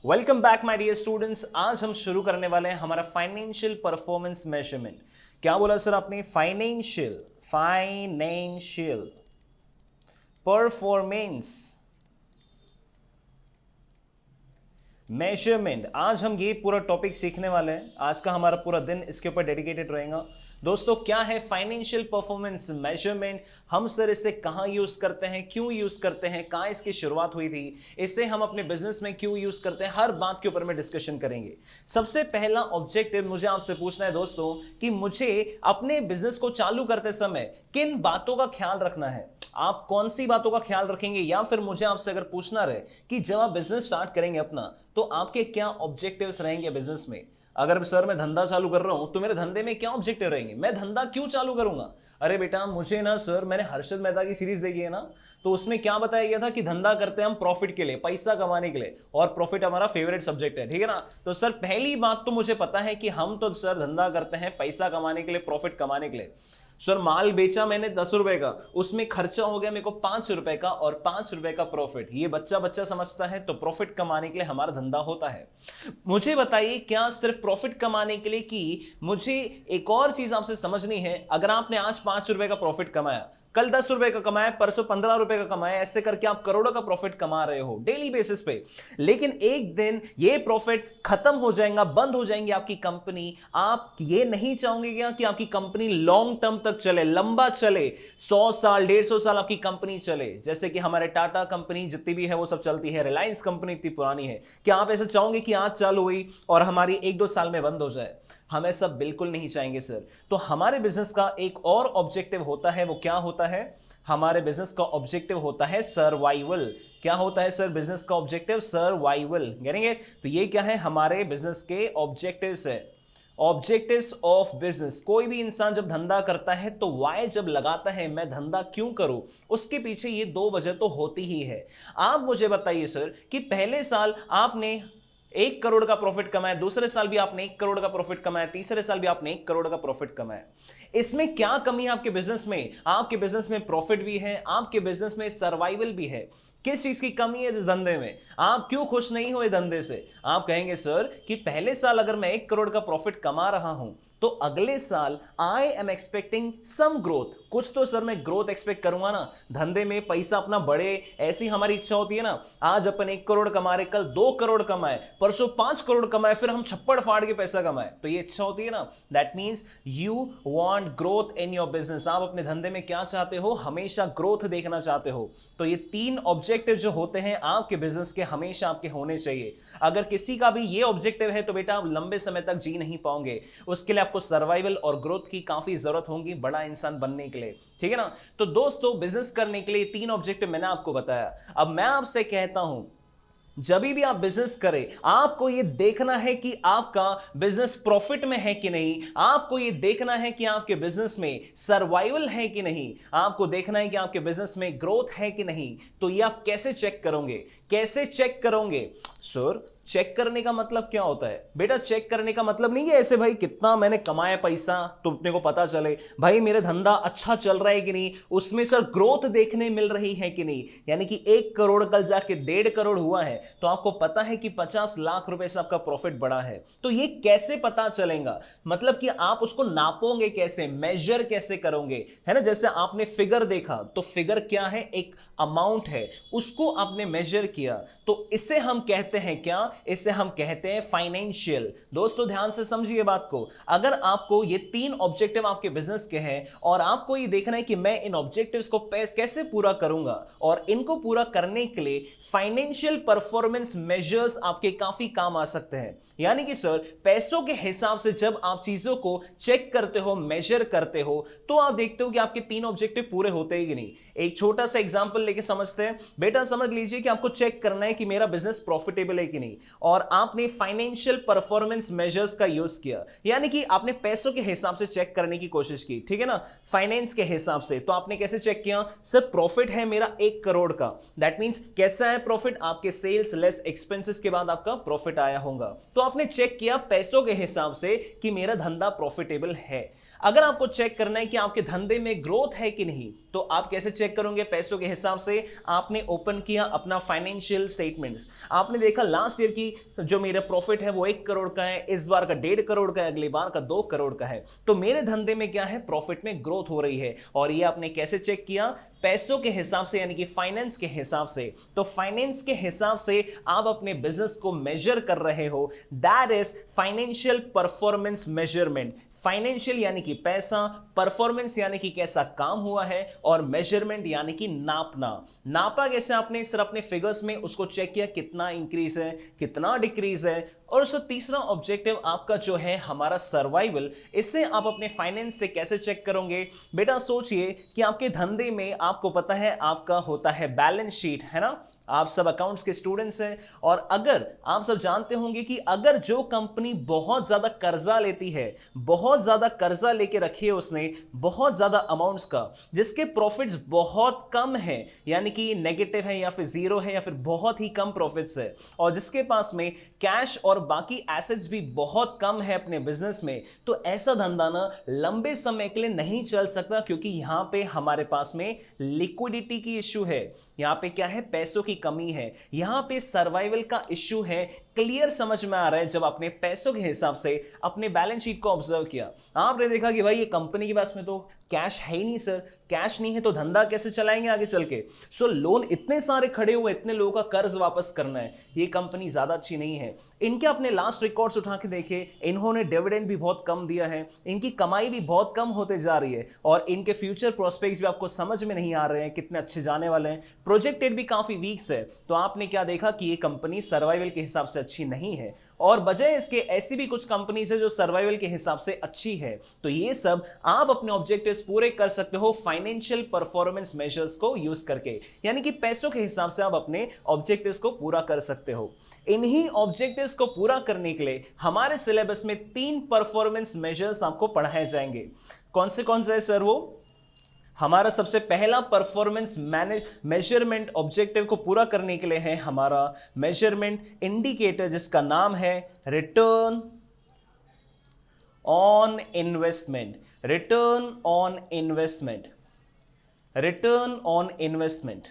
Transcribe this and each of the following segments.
Welcome back my dear students. आज हम शुरू करने वाले हैं हमारा फाइनेंशियल परफॉर्मेंस मेजरमेंट। क्या बोला सर आपने? Financial performance measurement. आज हम ये पूरा टॉपिक सीखने वाले हैं। आज का हमारा पूरा दिन इसके ऊपर डेडिकेटेड रहेगा। दोस्तों, क्या है फाइनेंशियल परफॉर्मेंस मेजरमेंट? हम सर इसे कहाँ यूज करते हैं, क्यों यूज करते हैं, कहाँ इसकी शुरुआत हुई थी, इसे हम अपने बिजनेस में क्यों यूज करते हैं, हर बात के ऊपर में डिस्कशन करेंगे। सबसे पहला ऑब्जेक्टिव मुझे आपसे पूछना है दोस्तों कि मुझे अपने बिजनेस को चालू करते समय किन बातों का ख्याल रखना है। आप कौन सी बातों का ख्याल रखेंगे, या फिर मुझे आपसे अगर पूछना रहे कि जब आप बिजनेस स्टार्ट करेंगे अपना, तो आपके क्या ऑब्जेक्टिव्स रहेंगे बिजनेस में। अगर सर मैं धंधा चालू कर रहा हूं तो मेरे धंधे में क्या ऑब्जेक्टिव रहेंगे, मैं धंधा क्यों चालू करूंगा। अरे बेटा, मुझे ना सर, मैंने हर्षद मेहता की सीरीज देखी है ना, तो उसमें क्या बताया गया था कि धंधा करते हैं हम प्रॉफिट के लिए, पैसा कमाने के लिए, और प्रॉफिट हमारा फेवरेट सब्जेक्ट है, ठीक है ना। तो सर पहली बात तो मुझे पता है कि हम तो सर धंधा करते हैं पैसा कमाने के लिए, प्रॉफिट कमाने के लिए। सर माल बेचा मैंने 10 रुपए का, उसमें खर्चा हो गया मेरे को 5 रुपए का, और 5 रुपए का प्रॉफिट। ये बच्चा बच्चा समझता है। तो प्रॉफिट कमाने के लिए हमारा धंधा होता है। मुझे बताइए, क्या सिर्फ प्रॉफिट कमाने के लिए कि मुझे एक और चीज आपसे समझनी है। अगर आपने आज 5 रुपए का प्रॉफिट कमाया, कल 10 रुपए का कमाया, परसों 15 रुपए का कमाया, ऐसे करके आप करोड़ों का प्रॉफिट कमा रहे हो डेली बेसिस पे। लेकिन एक दिन ये प्रॉफिट खत्म हो जाएगा, बंद हो जाएंगे आपकी कंपनी। आप ये नहीं चाहोगे क्या कि आपकी कंपनी लॉन्ग टर्म तक चले, लंबा चले, 100 साल 150 साल आपकी कंपनी चले। जैसे कि हमारे टाटा कंपनी जितनी भी है वो सब चलती है, रिलायंस कंपनी इतनी पुरानी है। क्या आप ऐसा चाहोगे कि आज चालू हुई और हमारी 1-2 साल में बंद हो जाए? हम ऐसा बिल्कुल नहीं चाहेंगे सर। तो हमारे बिजनेस का एक और ऑब्जेक्टिव होता है, वो क्या होता है? हमारे बिजनेस का ऑब्जेक्टिव होता है सर्वाइवल। क्या होता है सर बिजनेस का ऑब्जेक्टिव? सर्वाइवल। करेंगे तो ये क्या है, हमारे बिजनेस के ऑब्जेक्टिव्स है। Objectives of business. कोई भी इंसान जब धंधा करता है तो वाई जब लगाता है, मैं धंधा क्यों करूं, उसके पीछे ये 2 वजह तो होती ही है। आप मुझे बताइए सर कि पहले साल आपने 1 करोड़ का प्रॉफिट कमाया, दूसरे साल भी आपने 1 करोड़ का प्रॉफिट कमाया, तीसरे साल भी आपने 1 करोड़ का प्रॉफिट कमाया। इसमें क्या कमी है आपके बिजनेस में? आपके बिजनेस में प्रॉफिट भी है, आपके बिजनेस में सर्वाइवल भी है। किस चीज की कमी है इस धंधे में? आप क्यों खुश नहीं हुए धंधे से? आप कहेंगे सर कि पहले साल अगर मैं 1 करोड़ का प्रॉफिट कमा रहा हूं, तो अगले साल I am expecting some growth. कुछ तो सर मैं ग्रोथ एक्सपेक्ट करूंगा ना, धंधे में पैसा अपना बढ़े, ऐसी हमारी इच्छा होती है ना। आज अपन 1 करोड़ कमा रहे, कल 2 करोड़ कमाए, परसों 5 करोड़ कमाए, फिर हम छप्पड़ फाड़ के पैसा कमाए, तो ये इच्छा होती है ना। That means you want growth in your business. आप अपने धंधे में क्या चाहते हो? हमेशा ग्रोथ देखना चाहते हो। तो ये 3 ऑब्जेक्टिव जो होते हैं आपके बिजनेस के, हमेशा आपके होने चाहिए। अगर किसी का भी ये ऑब्जेक्टिव है तो बेटा आप लंबे समय तक जी नहीं पाओगे। उसके लिए आपको सर्वाइवल और ग्रोथ की काफी जरूरत होगी बड़ा इंसान बनने के लिए, ठीक है ना। तो दोस्तों, बिजनेस करने के लिए 3 ऑब्जेक्टिव मैंने आपको बताया। अब मैं आपसे कहता हूं, जब भी आप बिजनेस करें, आपको यह देखना है कि आपका बिजनेस प्रॉफिट में है कि नहीं। आपको यह देखना है कि आपके बिजनेस में सर्वाइवल है कि नहीं। आपको देखना है कि आपके बिजनेस में ग्रोथ है कि नहीं। तो ये आप कैसे चेक करोगे? कैसे चेक करोगे सर? चेक करने का मतलब क्या होता है बेटा? चेक करने का मतलब नहीं है ऐसे भाई कितना मैंने कमाया पैसा तो अपने को पता चले, भाई मेरे धंधा अच्छा चल रहा है कि नहीं, उसमें सर ग्रोथ देखने मिल रही है कि नहीं। यानी कि 1 करोड़ कल जाके 1.5 करोड़ हुआ है, तो आपको पता है कि 50 लाख रुपए से आपका प्रॉफिट बढ़ा है। तो ये कैसे पता चलेगा? मतलब कि आप उसको नापोगे कैसे, मेजर कैसे करोगे, है ना। जैसे आपने फिगर देखा, तो फिगर क्या है? एक अमाउंट है, उसको आपने मेजर किया, तो इसे हम कहते हैं क्या? इसे हम कहते हैं फाइनेंशियल। दोस्तों ध्यान से समझिए बात को। अगर आपको ये 3 ऑब्जेक्टिव आपके बिजनेस के हैं और आपको ये देखना है कि मैं इन ऑब्जेक्टिव्स को कैसे पूरा करूंगा, और इनको पूरा करने के लिए फाइनेंशियल परफॉर्मेंस मेजर्स आपके काफी काम आ सकते हैं। यानी कि सर पैसों के हिसाब से जब आप चीजों को चेक करते हो, मेजर करते हो, तो आप देखते हो कि आपके 3 ऑब्जेक्टिव पूरे होते हैं कि नहीं। एक छोटा सा एग्जांपल लेके समझते हैं। बेटा समझ लीजिए कि आपको चेक करना है कि मेरा बिजनेस प्रॉफिटेबल है कि नहीं, और आपने फाइनेंशियल परफॉर्मेंस मेजर्स का यूज किया। यानी कि आपने पैसों के हिसाब से चेक करने की कोशिश की, ठीक है ना, फाइनेंस के हिसाब से। तो आपने कैसे चेक किया? सर प्रॉफिट है मेरा 1 करोड़ का। दैट मींस कैसा है प्रॉफिट? आपके सेल्स लेस एक्सपेंसेस के बाद आपका प्रॉफिट आया होगा। तो आपने चेक किया पैसों के हिसाब से कि मेरा धंधा प्रॉफिटेबल है। अगर आपको चेक करना है कि आपके धंधे में ग्रोथ है कि नहीं, तो तो आप कैसे चेक करोगे? पैसों के हिसाब से आपने ओपन किया अपना फाइनेंशियल स्टेटमेंट्स, आपने देखा लास्ट ईयर की जो मेरा प्रॉफिट है वो 1 करोड़ का है, इस बार का 1.5 करोड़ का है, अगली बार का 2 करोड़ का है, तो मेरे धंधे में क्या है? प्रॉफिट में ग्रोथ हो रही है। और ये आपने कैसे चेक किया? पैसों के हिसाब से, यानी कि फाइनेंस के हिसाब से। तो फाइनेंस के हिसाब से आप अपने बिजनेस को मेजर कर रहे हो, that is financial performance measurement. Financial यानी कि पैसा, परफॉर्मेंस यानी कि कैसा काम हुआ है, और मेजरमेंट यानी कि नापना। नापा कैसे आपने? सर अपने फिगर्स में उसको चेक किया, कितना इंक्रीज है, कितना डिक्रीज है। और उसका तीसरा ऑब्जेक्टिव आपका जो है हमारा सर्वाइवल। इससे आप अपने फाइनेंस से कैसे चेक करोगे? बेटा सोचिए कि आपके धंधे में आपको पता है आपका होता है बैलेंस शीट, है ना? आप सब अकाउंट्स के स्टूडेंट्स हैं, और अगर आप सब जानते होंगे कि अगर जो कंपनी बहुत ज्यादा कर्जा लेती है, बहुत ज्यादा कर्जा लेके रखी है उसने बहुत ज्यादा अमाउंट्स का, जिसके प्रॉफिट्स बहुत कम है, यानी कि नेगेटिव है या फिर जीरो है या फिर बहुत ही कम प्रॉफिट्स है, और जिसके पास में कैश और बाकी एसेट्स भी बहुत कम है अपने बिजनेस में, तो ऐसा धंधा ना लंबे समय के लिए नहीं चल सकता, क्योंकि यहां पे हमारे पास में लिक्विडिटी की इश्यू है, यहां पे क्या है? पैसों की कमी है, यहां पे सर्वाइवल का इश्यू है। क्लियर समझ में आ रहा है? जब आपने पैसों के हिसाब से अपने बैलेंस शीट को ऑब्जर्व किया, आपने देखा कि भाई ये कंपनी के पास में तो कैश है ही नहीं सर, कैश नहीं है तो धंधा कैसे चलाएंगे आगे चल के? सो लोन इतने सारे खड़े हुए, इतने लोगों का कर्ज वापस करना है, ये कंपनी ज्यादा अच्छी नहीं है। इनके अपने लास्ट रिकॉर्ड्स उठा के देखे, इन्होंने डिविडेंड भी बहुत कम दिया है, इनकी कमाई भी बहुत कम होते जा रही है, और इनके फ्यूचर प्रोस्पेक्ट्स भी आपको समझ में नहीं आ रहे हैं कितने अच्छे जाने वाले हैं, प्रोजेक्टेड भी काफी वीक है। तो आपने क्या देखा कि ये कंपनी सर्वाइवल के हिसाब से अच्छी नहीं है, और बजाय इसके ऐसी भी कुछ कंपनीज है जो सर्वाइवल के हिसाब से अच्छी है। तो ये सब आप अपने ऑब्जेक्टिव्स पूरे कर सकते हो फाइनेंशियल परफॉर्मेंस मेजर्स को यूज करके, यानी कि पैसों के हिसाब से आप अपने ऑब्जेक्टिव्स को पूरा कर सकते हो। इन्हीं ऑब्जेक्टिव्स को पूरा करने के लिए हमारे सिलेबस में 3 परफॉर्मेंस मेजर्स आपको पढ़ाए जाएंगे। कौन से है सर? वो हमारा सबसे पहला परफॉर्मेंस मेजरमेंट ऑब्जेक्टिव को पूरा करने के लिए है हमारा मेजरमेंट इंडिकेटर, जिसका नाम है return on investment. Return on investment, return on investment,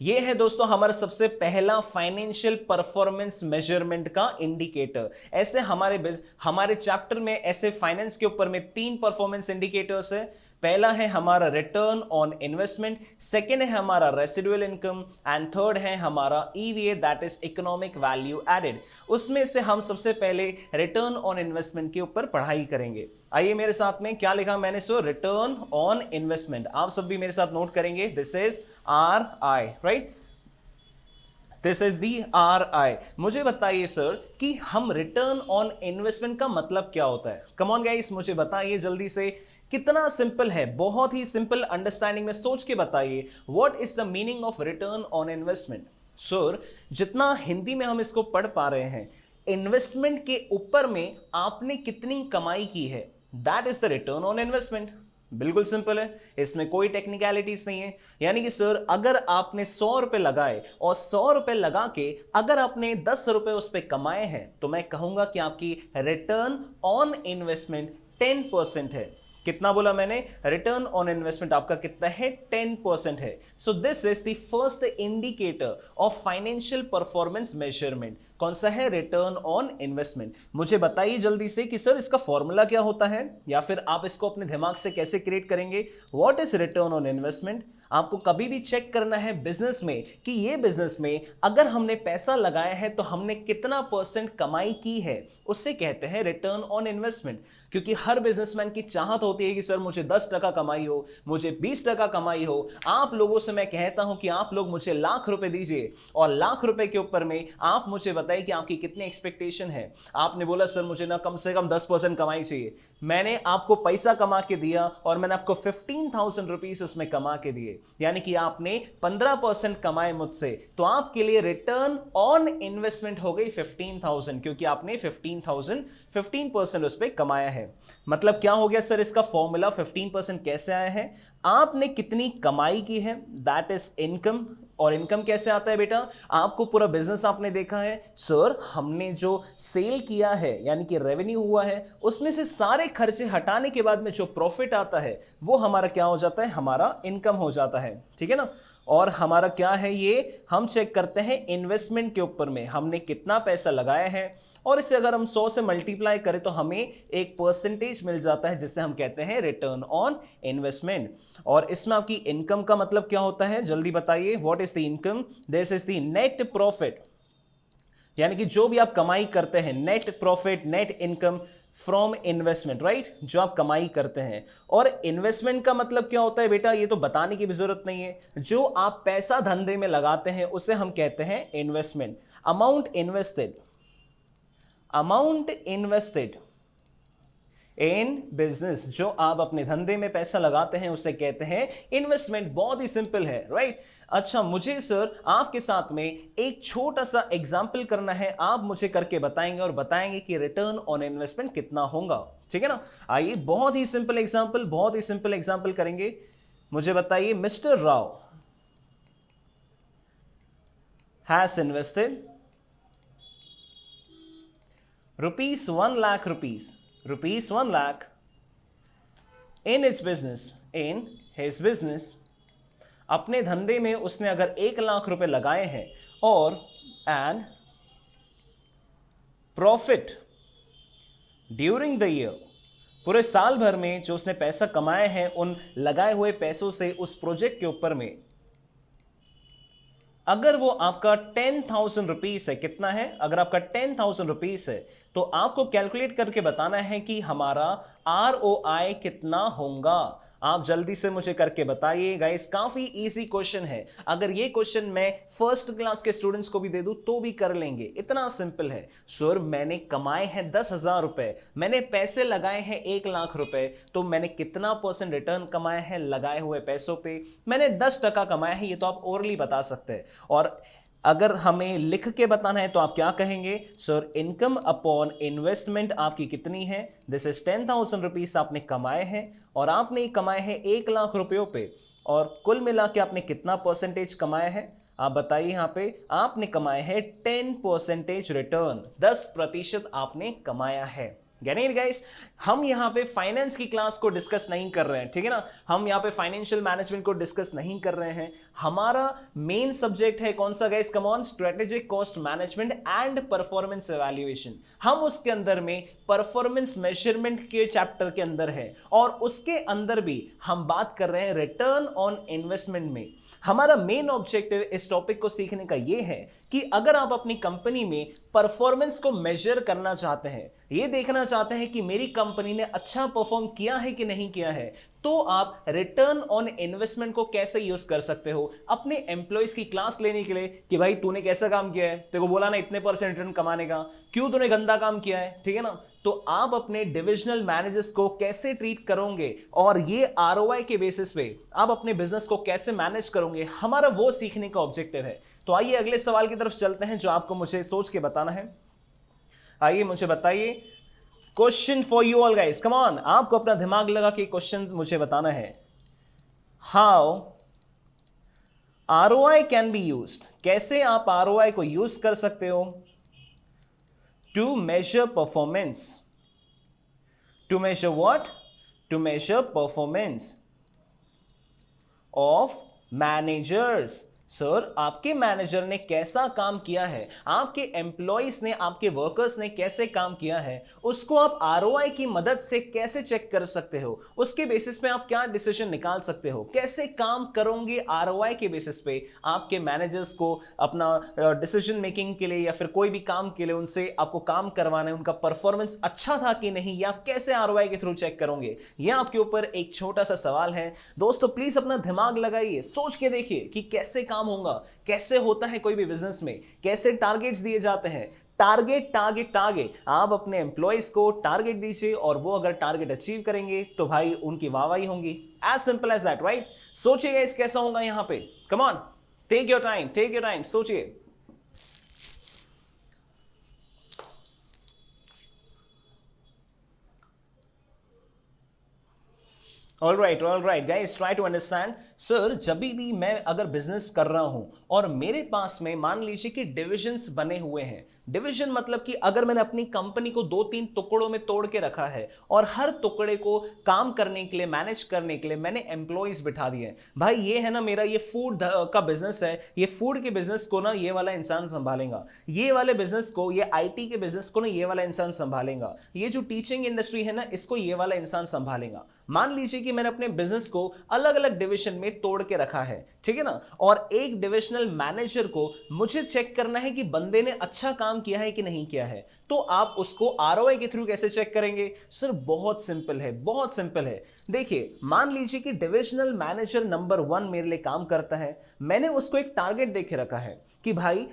ये है दोस्तों हमारा सबसे पहला फाइनेंशियल परफॉर्मेंस मेजरमेंट का इंडिकेटर। ऐसे हमारे चैप्टर में ऐसे फाइनेंस के ऊपर में 3 परफॉर्मेंस इंडिकेटर्स है। पहला है हमारा रिटर्न ऑन इन्वेस्टमेंट, सेकेंड है हमारा रेसिडुअल इनकम, एंड थर्ड है हमारा EVA, that is economic value added. उसमें से हम सबसे पहले रिटर्न ऑन इन्वेस्टमेंट के ऊपर पढ़ाई करेंगे। आइए मेरे साथ में, क्या लिखा मैंने? सो रिटर्न ऑन इन्वेस्टमेंट, आप सब भी मेरे साथ नोट करेंगे। This is RI, right? This is the RI। मुझे बताइए सर कि हम रिटर्न ऑन इन्वेस्टमेंट का मतलब क्या होता है? कम ऑन गाइस, मुझे बताइए जल्दी से। कितना सिंपल है, बहुत ही सिंपल अंडरस्टैंडिंग में सोच के बताइए, what is the meaning of return on investment? Sir जितना हिंदी में हम इसको पढ़ पा रहे हैं, इन्वेस्टमेंट के ऊपर में आपने कितनी कमाई की है, that is the return on investment. बिल्कुल सिंपल है, इसमें कोई टेक्निकलिटीज नहीं है। यानी कि सर अगर आपने 100 रुपए लगाए और 100 रुपए लगा के अगर आपने 10 रुपए उस पर कमाए हैं, तो मैं कहूंगा कि आपकी रिटर्न ऑन इन्वेस्टमेंट 10% है। कितना बोला मैंने? रिटर्न ऑन इन्वेस्टमेंट आपका कितना है? 10% है। So this is the first indicator of financial performance measurement. कौन सा है? Return on investment. मुझे बताइए जल्दी से कि सर इसका फॉर्मूला क्या होता है, या फिर आप इसको अपने दिमाग से कैसे क्रिएट करेंगे? What is return on investment? आपको कभी भी चेक करना है बिजनेस में कि ये बिजनेस में अगर हमने पैसा लगाया है तो हमने कितना % कमाई की है, उससे कहते हैं रिटर्न ऑन इन्वेस्टमेंट। क्योंकि हर बिजनेसमैन की चाहत होती है कि सर मुझे 10% कमाई हो, मुझे 20% कमाई हो। आप लोगों से मैं कहता हूं कि आप लोग मुझे लाख रुपए दीजिए, और लाख रुपए के ऊपर में आप मुझे बताइए कि आपकी कितनी एक्सपेक्टेशन है। आपने बोला सर मुझे ना कम से कम 10% कमाई चाहिए। मैंने आपको पैसा कमा के दिया और मैंने आपको 15,000 रुपीज उसमें कमा के दिए, यानी कि आपने 15% कमाए मुझसे, तो आपके लिए रिटर्न ऑन इन्वेस्टमेंट हो गई 15,000, क्योंकि आपने 15% उस पर कमाया है। मतलब क्या हो गया सर इसका फॉर्मूला? 15% कैसे आया है? आपने कितनी कमाई की है, दैट इज इनकम, और इनकम कैसे आता है बेटा? आपको पूरा बिजनेस आपने देखा है, सर हमने जो सेल किया है यानी कि रेवेन्यू हुआ है, उसमें से सारे खर्चे हटाने के बाद में जो प्रॉफिट आता है वो हमारा क्या हो जाता है? हमारा इनकम हो जाता है, ठीक है ना। और हमारा क्या है, ये हम चेक करते हैं इन्वेस्टमेंट के ऊपर में हमने कितना पैसा लगाया है, और इसे अगर हम 100 से मल्टीप्लाई करें तो हमें एक परसेंटेज मिल जाता है जिसे हम कहते हैं रिटर्न ऑन इन्वेस्टमेंट। और इसमें आपकी इनकम का मतलब क्या होता है, जल्दी बताइए। What is the income? This is the net profit, यानी कि जो भी आप कमाई करते हैं, net profit, net income from investment, right, जो आप कमाई करते हैं। और इन्वेस्टमेंट का मतलब क्या होता है बेटा, ये तो बताने की भी जरूरत नहीं है। जो आप पैसा धंधे में लगाते हैं उसे हम कहते हैं investment. Amount invested, amount invested in business, जो आप अपने धंधे में पैसा लगाते हैं उसे कहते हैं इन्वेस्टमेंट। बहुत ही सिंपल है, राइट। अच्छा, मुझे सर आपके साथ में एक छोटा सा एग्जांपल करना है, आप मुझे करके बताएंगे और बताएंगे कि रिटर्न ऑन इन्वेस्टमेंट कितना होगा, ठीक है ना। आइए बहुत ही सिंपल एग्जांपल, बहुत ही सिंपल एग्जांपल करेंगे। मुझे बताइए, mister Rao has invested ₹1 lakh, rupees 1 lakh in its business, in his business। अपने धंधे में उसने अगर 1 लाख रुपए लगाए हैं और and profit during the year, पूरे साल भर में जो उसने पैसा कमाए हैं उन लगाए हुए पैसों से उस प्रोजेक्ट के ऊपर में अगर वो आपका 10,000 रुपीज है, कितना है? अगर आपका 10,000 रुपीज है तो आपको कैलकुलेट करके बताना है कि हमारा ROI कितना होगा। आप जल्दी से मुझे करके बताइए गाइस, काफी इजी क्वेश्चन है। अगर ये क्वेश्चन मैं फर्स्ट क्लास के स्टूडेंट्स को भी दे दूं तो भी कर लेंगे, इतना सिंपल है। सर मैंने कमाए हैं 10,000 रुपए, मैंने पैसे लगाए हैं 1 लाख रुपए, तो मैंने कितना परसेंट रिटर्न कमाया है लगाए हुए पैसों पे? मैंने 10% कमाया है, ये तो आप ओरली बता सकते हैं। और अगर हमें लिख के बताना है तो आप क्या कहेंगे? सर इनकम अपॉन इन्वेस्टमेंट आपकी कितनी है? दिस इज 10,000 रुपीज आपने कमाए हैं और आपने कमाए हैं 1 लाख रुपयों पे, और कुल मिला के आपने कितना परसेंटेज कमाया है? आप बताइए। यहां पे आपने कमाए हैं 10% रिटर्न, 10% आपने कमाया है। गाइस, हम यहां पे फाइनेंस की क्लास को डिस्कस नहीं कर रहे हैं, ठीक है ना। हम यहां पे फाइनेंशियल मैनेजमेंट को डिस्कस नहीं कर रहे हैं। हमारा मेन सब्जेक्ट है कौन सा guys? Come on, strategic cost management and performance evaluation. हम उसके अंदर में परफॉर्मेंस मेजरमेंट के चैप्टर के अंदर है, और उसके अंदर भी हम बात कर रहे हैं रिटर्न ऑन इन्वेस्टमेंट में। हमारा मेन ऑब्जेक्टिव इस टॉपिक को सीखने का यह है कि अगर आप अपनी कंपनी में परफॉर्मेंस को मेजर करना चाहते हैं, ये देखना चाहते हैं कि मेरी कंपनी ने अच्छा परफॉर्म किया है कि नहीं किया है, तो आप रिटर्न ऑन इन्वेस्टमेंट को कैसे यूज कर सकते हो अपने एम्प्लॉइज की क्लास लेने के लिए कि भाई तूने कैसा काम किया है, तेरे को बोला ना इतने परसेंट रिटर्न कमाने का, क्यों तूने गंदा काम किया है, ठीक है ना। तो आप अपने डिविजनल मैनेजर्स को कैसे ट्रीट करोगे और ये ROI के बेसिस पे आप अपने बिजनेस को कैसे मैनेज करोगे, हमारा वो सीखने का ऑब्जेक्टिव है। तो आइए अगले सवाल की तरफ चलते हैं जो आपको मुझे सोच के बताना है। आइए मुझे बताइए, question for you all guys, come on, आपको अपना दिमाग लगा के क्वेश्चन मुझे बताना है। How ROI can be used, कैसे आप ROI को यूज कर सकते हो to measure performance. To measure what? To measure performance of managers. Sir आपके मैनेजर ने कैसा काम किया है, आपके एम्प्लॉइज ने, आपके वर्कर्स ने कैसे काम किया है, उसको आप ROI की मदद से कैसे चेक कर सकते हो, उसके बेसिस पे आप क्या डिसीजन निकाल सकते हो, कैसे काम करोगे ROI के बेसिस पे आपके मैनेजर्स को अपना डिसीजन मेकिंग के लिए या फिर कोई भी काम के लिए उनसे आपको काम करवाना है, उनका परफॉर्मेंस अच्छा था कि नहीं, या कैसे ROI के थ्रू चेक करोगे। यह आपके ऊपर एक छोटा सा सवाल है दोस्तों, प्लीज अपना दिमाग लगाइए, सोच के देखिए कि कैसे काम होगा, कैसे होता है कोई भी बिजनेस में, कैसे टारगेट्स दिए जाते हैं। टारगेट टारगेट टारगेट, आप अपने एम्प्लॉइज को टारगेट दीजिए और वो अगर टारगेट अचीव करेंगे तो भाई उनकी वाहवाही होंगी। As simple as that, right. सोचिएगा इस कैसा होगा यहां पे, come on, take your time, सोचिए। All right, guys, try to understand. Sir जब भी मैं अगर बिजनेस कर रहा हूं और मेरे पास में मान लीजिए कि डिविजन्स बने हुए हैं, डिवीजन मतलब कि अगर मैंने अपनी कंपनी को 2-3 टुकड़ों में तोड़ के रखा है और हर टुकड़े को काम करने के लिए, मैनेज करने के लिए मैंने एम्प्लॉइज बिठा दिए हैं। भाई ये है ना मेरा ये फूड का बिजनेस है, ये फूड के बिजनेस को ना ये वाला इंसान संभालेगा, ये वाले बिजनेस को, ये आईटी के बिजनेस को ना ये वाला इंसान संभालेगा, ये जो टीचिंग इंडस्ट्री है ना इसको ये वाला इंसान संभालेगा। मान लीजिए कि मैंने अपने बिजनेस को अलग अलग डिवीजन में तोड़ के रखा है, ठीक है ना, और एक डिविजनल मैनेजर को मुझे चेक करना है कि बंदे ने अच्छा काम किया है कि नहीं किया है। तो आप उसको आरओआई के थ्रू कैसे चेक करेंगे? सर बहुत सिंपल है, बहुत सिंपल है। देखिए मान लीजिए कि डिविजनल मैनेजर नंबर 1 मेरे लिए काम करता है, मैंने उसको एक टारगेट देके रखा है कि भाई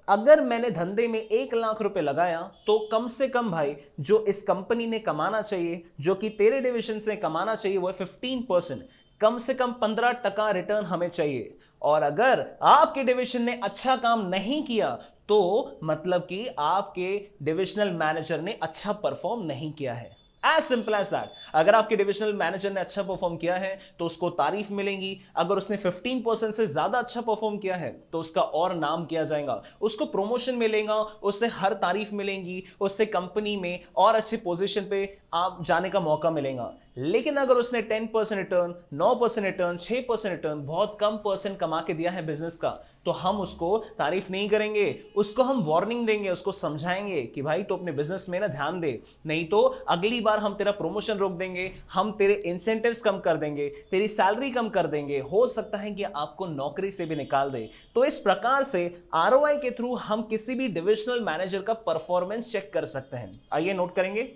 अगर मैंने धंधे में 1 लाख रुपए लगाया तो कम से कम भाई जो इस कंपनी ने कमाना चाहिए, जो कि तेरे डिविजन से कमाना चाहिए, वो 15%, कम से कम 15% रिटर्न हमें चाहिए। और अगर आपके डिवीजन ने अच्छा काम नहीं किया तो मतलब कि आपके डिविजनल मैनेजर ने अच्छा परफॉर्म नहीं किया है। As simple as that. अगर आपके डिविजनल मैनेजर ने अच्छा परफॉर्म किया है तो उसको तारीफ मिलेगी, अगर उसने 15% से ज्यादा अच्छा परफॉर्म किया है तो उसका और नाम किया जाएगा, उसको प्रमोशन मिलेगा, उससे हर तारीफ मिलेंगी, उससे कंपनी में और अच्छी पोजीशन पे आप जाने का मौका मिलेगा। लेकिन अगर उसने 10% रिटर्न, 9% रिटर्न, 6% रिटर्न, बहुत कम परसेंट कमा के दिया है बिजनेस का, तो हम उसको तारीफ नहीं करेंगे, उसको हम वार्निंग देंगे, उसको समझाएंगे कि भाई तो अपने बिजनेस में ना ध्यान दे, नहीं तो अगली बार हम तेरा प्रमोशन रोक देंगे, हम तेरे इंसेंटिव्स कम कर देंगे, तेरी सैलरी कम कर देंगे, हो सकता है कि आपको नौकरी से भी निकाल दे। तो इस प्रकार से आरओआई के थ्रू हम किसी भी डिविजनल मैनेजर का परफॉर्मेंस चेक कर सकते हैं। आइए नोट करेंगे।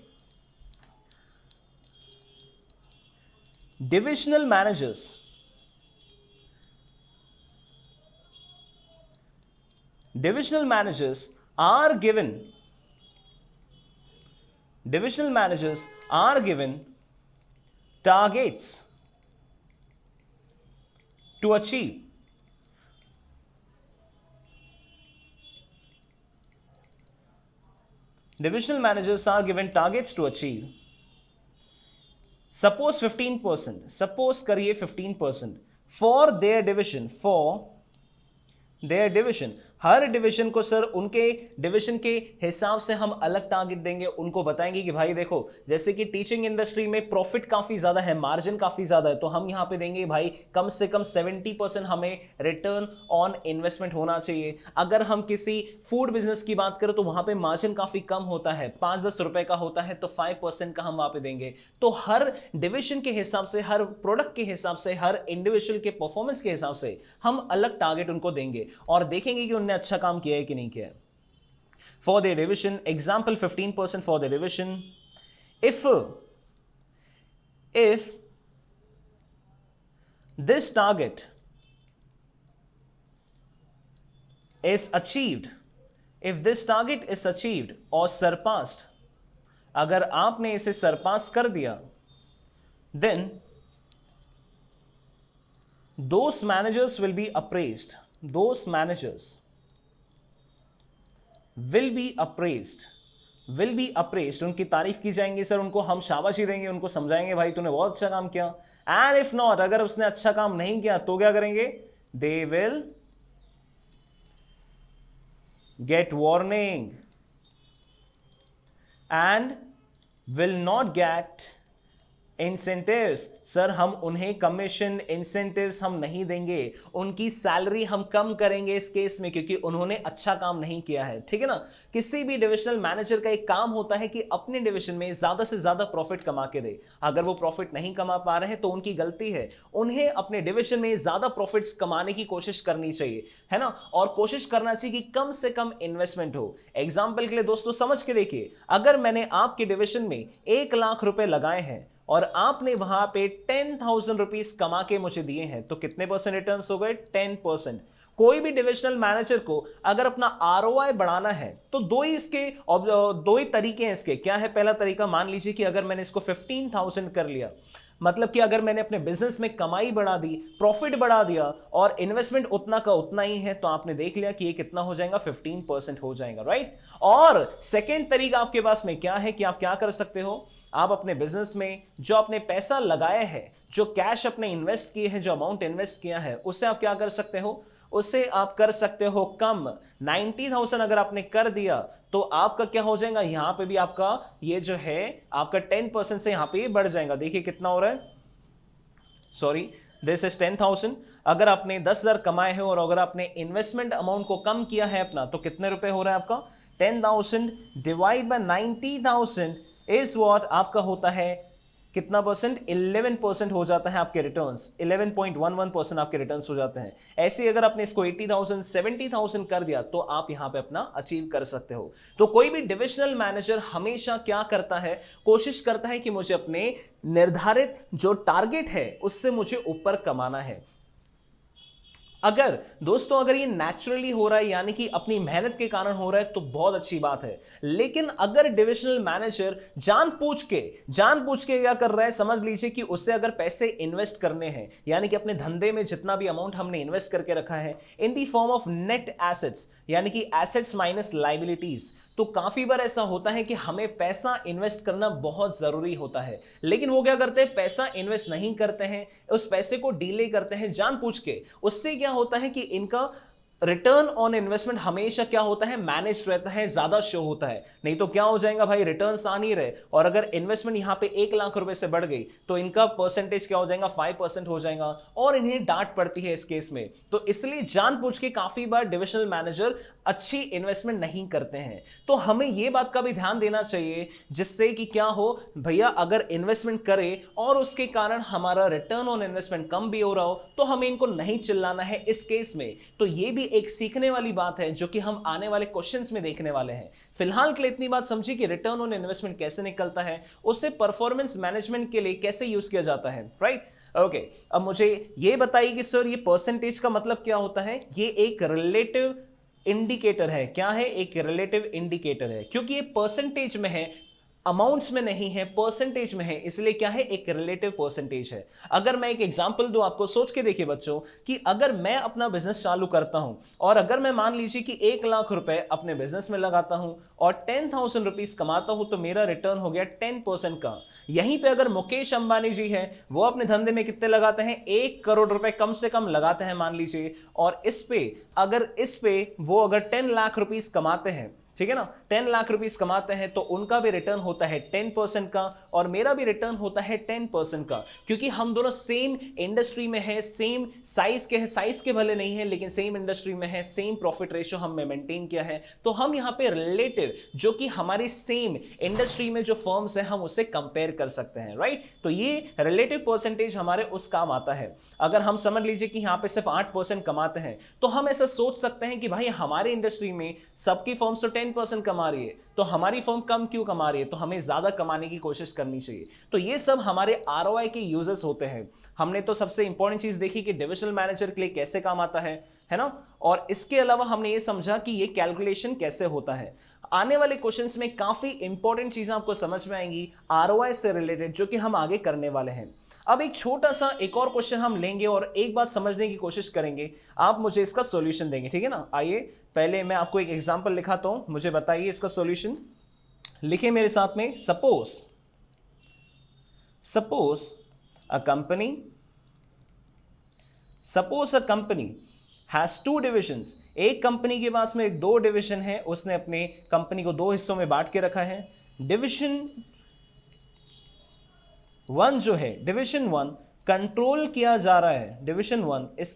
Divisional managers are given targets to achieve. Divisional managers are given targets to achieve. Suppose 15%, suppose करिए 15% for their division, her division को सर उनके डिवीजन के हिसाब से हम अलग टारगेट देंगे, उनको बताएंगे कि भाई देखो जैसे कि टीचिंग इंडस्ट्री में प्रॉफिट काफी ज्यादा है, मार्जिन काफी ज्यादा है, तो हम यहां पे देंगे भाई कम से कम 70% हमें रिटर्न ऑन इन्वेस्टमेंट होना चाहिए। अगर हम किसी फूड बिजनेस की बात करें तो वहां पे मार्जिन काफी कम होता है, 5-10 रुपए का होता है, तो 5% का हम वहां पे देंगे। तो हर डिवीजन के हिसाब से, हर प्रोडक्ट के हिसाब से, हर इंडिविजुअल के परफॉर्मेंस के हिसाब से हम अलग टारगेट उनको देंगे और देखेंगे कि उन्होंने अच्छा काम किया है कि नहीं किया है। For their division, example 15% for the division. If this target is achieved, or surpassed, अगर आपने इसे सरपास कर दिया, then those managers will be appraised. will be appraised, उनकी तारीफ की जाएंगी सर, उनको हम शाबाशी देंगे, उनको समझाएंगे भाई तूने बहुत अच्छा काम किया। एंड इफ नॉट, अगर उसने अच्छा काम नहीं किया तो क्या करेंगे? They will get warning and will not get incentives. Sir हम उन्हें कमीशन, इंसेंटिव्स हम नहीं देंगे, उनकी सैलरी हम कम करेंगे इस केस में, क्योंकि उन्होंने अच्छा काम नहीं किया है, ठीक है ना। किसी भी डिविजनल मैनेजर का एक काम होता है कि अपने डिवीजन में ज्यादा से ज्यादा प्रॉफिट कमा के दे। अगर वो प्रॉफिट नहीं कमा पा रहे हैं तो उनकी गलती है, उन्हें अपने डिवीजन में ज्यादा प्रॉफिट्स कमाने की कोशिश करनी चाहिए, है ना, और कोशिश करना चाहिए कि कम से कम इन्वेस्टमेंट हो। एग्जाम्पल के लिए दोस्तों समझ के देखिए, अगर मैंने आपके डिवीजन में 1 लाख रुपए लगाए हैं और आपने वहां पे 10,000 रुपीज कमा के मुझे दिए हैं, तो कितने परसेंट रिटर्न हो गए? 10%। कोई भी डिविजनल मैनेजर को अगर अपना आरओआई बढ़ाना है तो दो ही तरीके हैं इसके। क्या है पहला तरीका? मान लीजिए कि अगर मैंने इसको 15,000 कर लिया, मतलब कि अगर मैंने अपने बिजनेस में कमाई बढ़ा दी, प्रॉफिट बढ़ा दिया और इन्वेस्टमेंट उतना का उतना ही है, तो आपने देख लिया कि ये कितना हो जाएगा, 15% हो जाएगा, राइट। और सेकेंड तरीका आपके पास में क्या है कि आप क्या कर सकते हो, आप अपने बिजनेस में जो आपने पैसा लगाया है, जो कैश अपने इन्वेस्ट किए हैं, जो अमाउंट इन्वेस्ट किया है, उससे आप क्या कर सकते हो, उससे आप कर सकते हो कम। 90,000 अगर आपने कर दिया तो आपका क्या हो जाएगा, यहां पे भी आपका ये जो है आपका 10% से यहां पे बढ़ जाएगा। देखिए कितना हो रहा है, सॉरी दिस इज 10,000। अगर आपने 10,000 कमाए हैं और अगर आपने इन्वेस्टमेंट अमाउंट को कम किया है अपना, तो कितने रुपए हो रहा है आपका, 10,000 डिवाइड बाय 90,000 इज व्हाट आपका होता है कितना परसेंट, 11% हो जाता है आपके रिटर्न्स, 11.11% आपके रिटर्न्स हो जाते हैं। ऐसे अगर आपने इसको 80,000 70,000 कर दिया तो आप यहां पे अपना अचीव कर सकते हो। तो कोई भी डिविजनल मैनेजर हमेशा क्या करता है, कोशिश करता है कि मुझे अपने निर्धारित जो टारगेट है उससे मुझे ऊपर कमाना है। अगर दोस्तों अगर ये नेचुरली हो रहा है, यानी कि अपनी मेहनत के कारण हो रहा है, तो बहुत अच्छी बात है। लेकिन अगर डिविजनल मैनेजर जानबूझ के क्या कर रहा है, समझ लीजिए कि उससे अगर पैसे इन्वेस्ट करने हैं, यानी कि अपने धंधे में जितना भी अमाउंट हमने इन्वेस्ट करके रखा है in the form of net assets, यानी कि एसेट्स माइनस लायबिलिटीज, तो काफी बार ऐसा होता है कि हमें पैसा इन्वेस्ट करना बहुत जरूरी होता है, लेकिन वो क्या करते हैं, पैसा इन्वेस्ट नहीं करते हैं, उस पैसे को डीले करते हैं जानबूझ के। उससे क्या होता है कि इनका रिटर्न ऑन इन्वेस्टमेंट हमेशा क्या होता है, मैनेज रहता है, ज्यादा शो होता है। नहीं तो क्या हो जाएगा भाई, रिटर्न्स आ नहीं रहे, और अगर इन्वेस्टमेंट यहां पे 1 लाख रुपए से बढ़ गई तो इनका परसेंटेज क्या हो जाएगा, 5% हो जाएगा, और इन्हें डांट पड़ती है इस केस में। तो इसलिए जानबूझ के काफी बार डिविजनल मैनेजर अच्छी इन्वेस्टमेंट नहीं करते हैं। तो हमें यह बात का भी ध्यान देना चाहिए, जिससे कि क्या हो भैया, अगर इन्वेस्टमेंट करे और उसके कारण हमारा रिटर्न ऑन इन्वेस्टमेंट कम भी हो रहा हो, तो हमें इनको नहीं चिल्लाना है इस केस में। तो ये भी एक सीखने वाली बात है जो कि हम आने वाले क्वेश्चंस में देखने वाले हैं। फिलहाल के लिए इतनी बात समझिए कि रिटर्न ऑन इन्वेस्टमेंट कैसे निकलता है, उससे परफॉर्मेंस मैनेजमेंट के लिए कैसे यूज किया जाता है, राइट। ओके, अब मुझे ये बताइए कि सर ये परसेंटेज का मतलब क्या होता है। ये एक रिलेटिव इंडिकेटर है। क्या है, एक रिलेटिव इंडिकेटर है, क्योंकि ये परसेंटेज में है, अमाउंट्स में नहीं है, परसेंटेज में है, इसलिए क्या है, एक रिलेटिव परसेंटेज है। अगर मैं एक एग्जांपल दूं आपको, सोच के देखिए बच्चों, कि अगर मैं अपना बिजनेस चालू करता हूं और अगर मैं मान लीजिए कि 1 लाख रुपए अपने बिजनेस में लगाता हूं और 10,000 रुपीज कमाता हूं, तो मेरा रिटर्न हो गया 10% का। यहीं पे अगर मुकेश अंबानी जी है, वो अपने धंधे में कितने लगाते हैं, 1 करोड़ रुपए कम से कम लगाते हैं मान लीजिए, और इस पे वो अगर 10 लाख रुपीज कमाते हैं, ठीक है ना, 10 लाख रुपीस कमाते हैं, तो उनका भी रिटर्न होता है 10% का और मेरा भी रिटर्न होता है 10% का, क्योंकि हम दोनों सेम इंडस्ट्री में है, सेम साइज के हैं, साइज के भले नहीं है लेकिन सेम इंडस्ट्री में है, सेम प्रॉफिट रेशियो हमने मेंटेन किया है। तो हम यहां पे रिलेटिव, जो कि हमारी सेम इंडस्ट्री में जो फर्म्स है, हम उससे कंपेयर कर सकते हैं, राइट। तो ये रिलेटिव परसेंटेज हमारे उस काम आता है। अगर हम समझ लीजिए कि यहां पे सिर्फ 8% कमाते हैं, तो हम ऐसा सोच सकते हैं कि भाई हमारी इंडस्ट्री में सबकी फर्म्स तो 10% कमा रही है, तो हमारी फर्म कम क्यों कमा रही है, तो हमें ज्यादा कमाने की कोशिश करनी चाहिए। तो ये सब हमारे आरओआई के यूजेस होते हैं। हमने तो सबसे इंपॉर्टेंट चीज देखी कि डिविजनल मैनेजर के लिए कैसे काम आता है ना, और इसके अलावा हमने ये समझा कि ये कैलकुलेशन कैसे होता है। आने वाले क्वेश्चंस में काफी इंपॉर्टेंट चीजें आपको समझ में आएंगी आरओआई से रिलेटेड, जो कि हम आगे करने वाले हैं। अब एक छोटा सा एक और क्वेश्चन हम लेंगे और एक बात समझने की कोशिश करेंगे, आप मुझे इसका सॉल्यूशन देंगे, ठीक है ना। आइए पहले मैं आपको एक एग्जांपल लिखाता हूं, मुझे बताइए इसका सॉल्यूशन। लिखिए मेरे साथ में, suppose a company has 2 divisions. एक कंपनी के पास में 2 डिविजन है, उसने अपने कंपनी को 2 हिस्सों में बांट के रखा है। डिविजन 1 जो है, डिविजन 1 कंट्रोल किया जा रहा है, division 1 is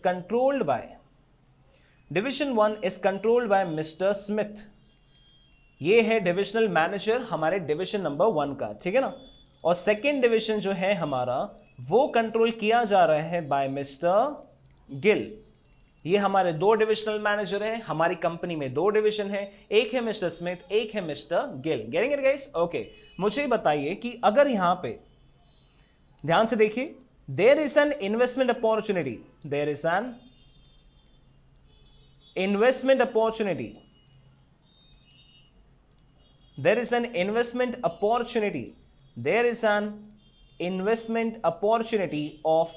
controlled by mister Smith. ये है डिविजनल मैनेजर हमारे डिविजन नंबर 1 का, ठीक है ना। और सेकेंड डिविजन जो है हमारा, वो कंट्रोल किया जा रहा है बाय मिस्टर गिल। ये हमारे 2 डिविजनल मैनेजर हैं, हमारी कंपनी में 2 डिविजन है, एक है मिस्टर स्मिथ, एक है mister Gill. Getting it guys? Okay, मुझे बताइए कि अगर यहां पे ध्यान से देखिए, there is an investment opportunity, there is an investment opportunity, there is an investment opportunity, there is an investment opportunity of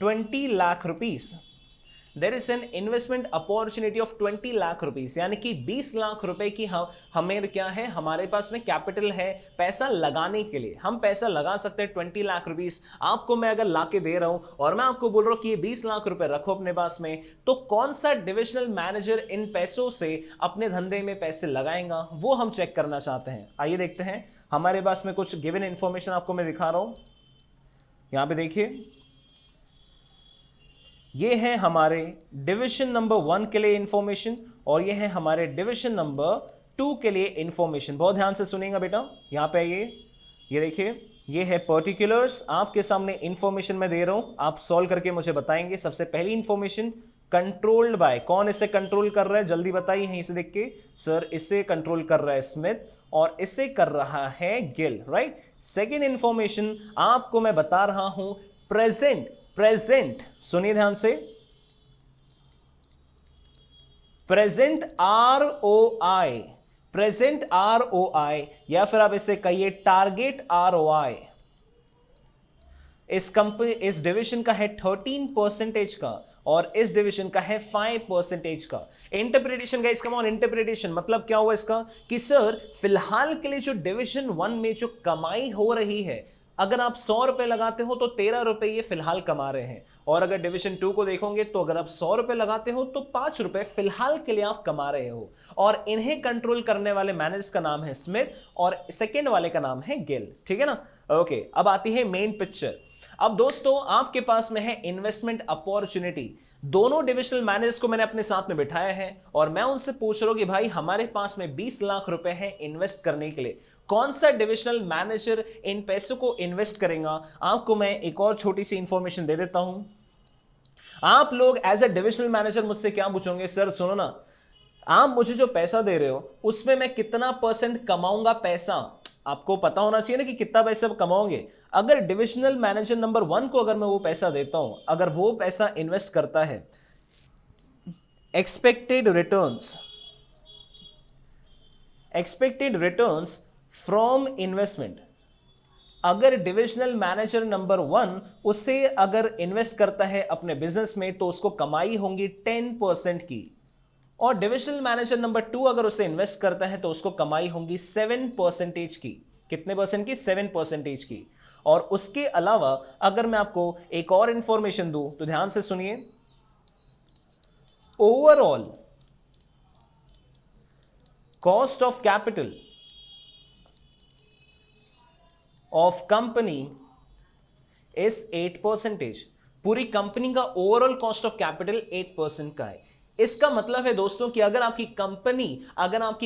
20 lakh rupees. There is an investment opportunity of 20 lakh rupees, यानी कि 20 लाख रुपए की हमें क्या है, हमारे पास में कैपिटल है पैसा लगाने के लिए, हम पैसा लगा सकते हैं 20 लाख रुपीस। आपको मैं अगर लाके दे रहा हूं और मैं आपको बोल रहा हूं कि ये 20 लाख रुपए रखो अपने पास में, तो कौन सा डिविजनल मैनेजर इन पैसों से अपने धंधे में पैसे लगाएगा, वो हम चेक करना चाहते हैं। आइए देखते हैं, हमारे पास में कुछ गिवन इंफॉर्मेशन आपको मैं दिखा रहा हूं। यहां पे देखिए, ये है हमारे डिवीजन नंबर 1 के लिए इंफॉर्मेशन और ये है हमारे डिवीजन नंबर 2 के लिए इंफॉर्मेशन। बहुत ध्यान से सुनिएगा बेटा, यहां पे ये देखिए, ये है पर्टिकुलर्स, आपके सामने इंफॉर्मेशन मैं दे रहा हूं, आप सॉल्व करके मुझे बताएंगे। सबसे पहली इंफॉर्मेशन, कंट्रोल्ड बाय, कौन इसे कंट्रोल कर रहा है, जल्दी बताइए। यहीं से देख के, सर इसे कंट्रोल कर रहा है स्मिथ और इसे कर रहा है गिल, राइट। सेकेंड इंफॉर्मेशन आपको मैं बता रहा हूं, प्रेजेंट, सुनिए ध्यान से, प्रेजेंट ROI, या फिर आप इसे कहिए टारगेट ROI, इस डिवीजन का है 13% का और इस डिवीजन का है 5% का। Interpretation guys, come on, interpretation मतलब क्या हुआ इसका, कि सर फिलहाल के लिए जो डिवीजन 1 में जो कमाई हो रही है, अगर आप 100 रुपए लगाते हो तो 13 रुपए ये फिलहाल कमा रहे हैं, और अगर डिवीजन 2 को देखोगे तो अगर आप 100 रुपए लगाते हो तो 5 रुपए फिलहाल के लिए आप कमा रहे हो। और इन्हें कंट्रोल करने वाले मैनेजर का नाम है स्मिथ और सेकंड वाले का नाम है गिल, ठीक है ना। ओके, अब आती है मेन पिक्चर। अब दोस्तों आपके पास में है इन्वेस्टमेंट अपॉर्चुनिटी, दोनों डिविजनल मैनेजर्स को मैंने अपने साथ में बिठाया है और मैं उनसे पूछ रहा हूं कि भाई हमारे पास में 20 लाख रुपए हैं इन्वेस्ट करने के लिए, कौन सा डिविजनल मैनेजर इन पैसों को इन्वेस्ट करेगा। आपको मैं एक और छोटी सी इंफॉर्मेशन दे देता हूं। आप लोग एज अ डिविजनल मैनेजर मुझसे क्या पूछोगे, सर सुनो ना, आप मुझे जो पैसा दे रहे हो उसमें मैं कितना % कमाऊंगा पैसा, आपको पता होना चाहिए ना कि कितना पैसा कमाओगे। अगर डिविजनल मैनेजर नंबर 1 को अगर मैं वो पैसा देता हूं, अगर वो पैसा इन्वेस्ट करता है, एक्सपेक्टेड रिटर्न्स फ्रॉम इन्वेस्टमेंट, अगर डिविजनल मैनेजर नंबर 1 उससे अगर इन्वेस्ट करता है अपने बिजनेस में तो उसको कमाई होंगी 10% की, और डिविजनल मैनेजर नंबर 2 अगर उसे इन्वेस्ट करता है तो उसको कमाई होंगी 7% की। कितने परसेंट की? 7% की। और उसके अलावा अगर मैं आपको एक और इंफॉर्मेशन दूं तो ध्यान से सुनिए, overall cost of capital of company is 8%। पूरी कंपनी का ओवरऑल कॉस्ट ऑफ कैपिटल 8% का है। इसका मतलब है दोस्तों कि अगर आपकी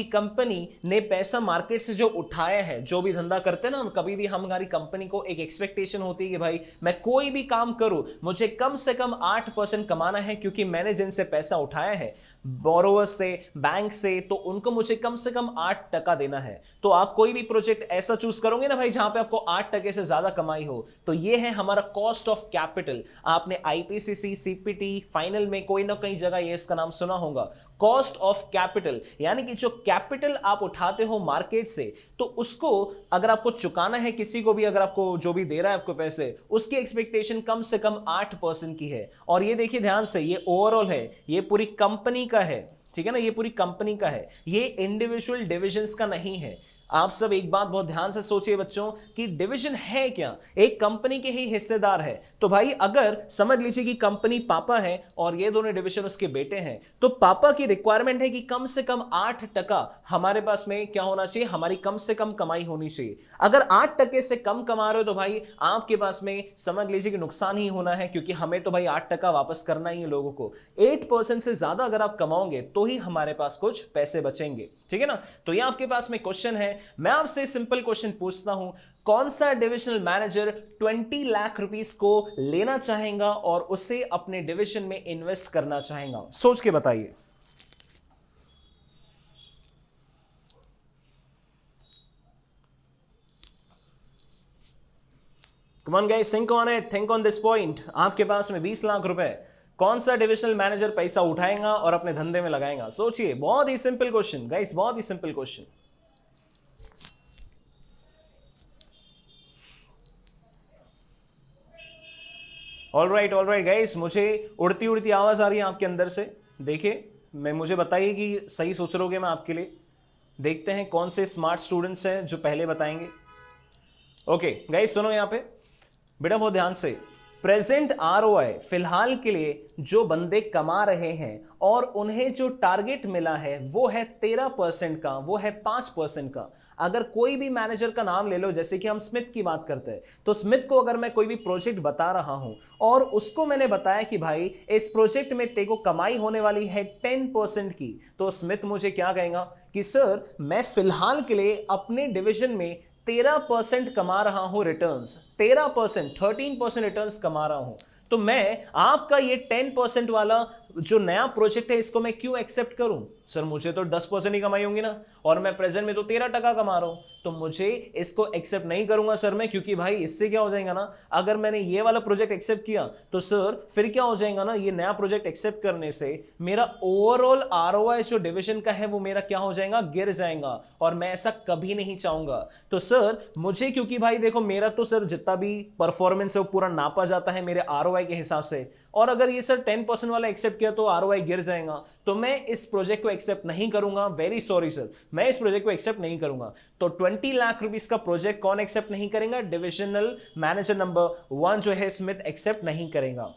कंपनी ने पैसा मार्केट से जो उठाया है, जो भी धंधा करते हैं ना हम, कभी भी हमारी कंपनी को एक एक्सपेक्टेशन होती है कि भाई मैं कोई भी काम करूं मुझे कम से कम 8% कमाना है, क्योंकि मैंने जिनसे पैसा उठाया है बोरोवर्स से, बैंक से, तो उनको मुझे कम से कम 8% देना है। तो आप कोई भी प्रोजेक्ट ऐसा चूज करोगे ना भाई जहां पे आपको 8% से ज्यादा कमाई हो, तो ये है हमारा कॉस्ट ऑफ कैपिटल। आपने आईपीसीसी, सीपीटी, फाइनल में कोई ना कई जगह ये इसका नाम सुना होगा, कॉस्ट ऑफ कैपिटल। यानी कि जो कैपिटल आप उठाते हो मार्केट से, तो उसको अगर आपको चुकाना है किसी को भी, अगर आपको जो भी दे रहा है आपको पैसे, उसकी एक्सपेक्टेशन कम से कम 8% की है। और ये देखिए ध्यान से, ये ओवरऑल है, ये पूरी कंपनी का है, ठीक है ना, ये पूरी कंपनी का है, ये इंडिविजुअल डिविजन्स का नहीं है। आप सब एक बात बहुत ध्यान से सोचिए बच्चों कि डिवीजन है क्या, एक कंपनी के ही हिस्सेदार है। तो भाई अगर समझ लीजिए कि कंपनी पापा है और ये दोनों डिवीजन उसके बेटे हैं, तो पापा की रिक्वायरमेंट है कि कम से कम 8% हमारे पास में क्या होना चाहिए, हमारी कम से कम कमाई होनी चाहिए। अगर 8% से कम कमा रहे हो तो भाई आपके पास में समझ लीजिए कि नुकसान ही होना है, क्योंकि हमें तो भाई 8% वापस करना ही है लोगों को। 8% से ज्यादा अगर आप कमाओगे तो ही हमारे पास कुछ पैसे बचेंगे, ठीक है ना। तो ये आपके पास में क्वेश्चन है, मैं आपसे सिंपल क्वेश्चन पूछता हूं, कौन सा डिविजनल मैनेजर 20 लाख रुपीस को लेना चाहेगा और उसे अपने डिवीजन में इन्वेस्ट करना चाहेगा, सोच के बताइए। Come on guys, think on it, think on this point. आपके पास में 20 लाख रुपए, कौन सा डिविजनल मैनेजर पैसा उठाएगा और अपने धंधे में लगाएगा, सोचिए। बहुत ही सिंपल क्वेश्चन गाइस, बहुत ही simple question. All right guys, मुझे उड़ती उड़ती आवाज आ रही है आपके अंदर से। देखिए, मुझे बताइए कि सही सोच रहोगे मैं आपके लिए। देखते हैं कौन से स्मार्ट स्टूडेंट्स हैं जो पहले बताएंगे। ओके गाइस, सुनो यहां पे बेटा बहुत ध्यान से। प्रेजेंट आरओआई, फिलहाल के लिए जो बंदे कमा रहे हैं और उन्हें जो टारगेट मिला है वो है 13% का, वो है 5% का। अगर कोई भी मैनेजर का नाम ले लो, जैसे कि हम स्मिथ की बात करते हैं, तो स्मिथ को अगर मैं कोई भी प्रोजेक्ट बता रहा हूं और उसको मैंने बताया कि भाई इस प्रोजेक्ट में तेरे को कमाई होने वाली है 10% की, तो स्मिथ मुझे क्या कहेगा कि सर मैं फिलहाल के लिए अपने डिवीजन में 13% कमा रहा हूं रिटर्न्स, 13%, 13% रिटर्न्स कमा रहा हूं। तो मैं आपका ये 10% वाला जो नया प्रोजेक्ट है इसको मैं क्यों एक्सेप्ट करूं? सर मुझे तो 10% ही कमाई होंगी ना, और मैं प्रेजेंट में तो 13% कमा रहा हूं, तो मुझे इसको एक्सेप्ट नहीं करूंगा सर मैं, क्योंकि भाई इससे क्या हो जाएगा ना, अगर मैंने ये वाला प्रोजेक्ट एक्सेप्ट किया तो सर फिर क्या हो जाएगा ना, ये नया प्रोजेक्ट एक्सेप्ट करने से मेरा ओवरऑल आरओआई जो डिवीजन का है वो मेरा क्या हो जाएगा, गिर जाएगा, और मैं ऐसा कभी नहीं चाहूंगा। तो सर मुझे, क्योंकि भाई देखो मेरा तो सर जितना भी परफॉर्मेंस है वो पूरा नापा जाता है मेरे आरओआई के हिसाब से, और अगर ये सर 10% वाला एक्सेप्ट किया तो आरओआई गिर जाएगा, तो मैं इस प्रोजेक्ट को एक्सेप्ट नहीं करूंगा। वेरी सॉरी सर, मैं इस प्रोजेक्ट को एक्सेप्ट नहीं करूंगा। तो 20 लाख रुपीस का प्रोजेक्ट कौन एक्सेप्ट नहीं करेगा? डिविजनल मैनेजर नंबर 1 जो है स्मिथ एक्सेप्ट नहीं करेगा।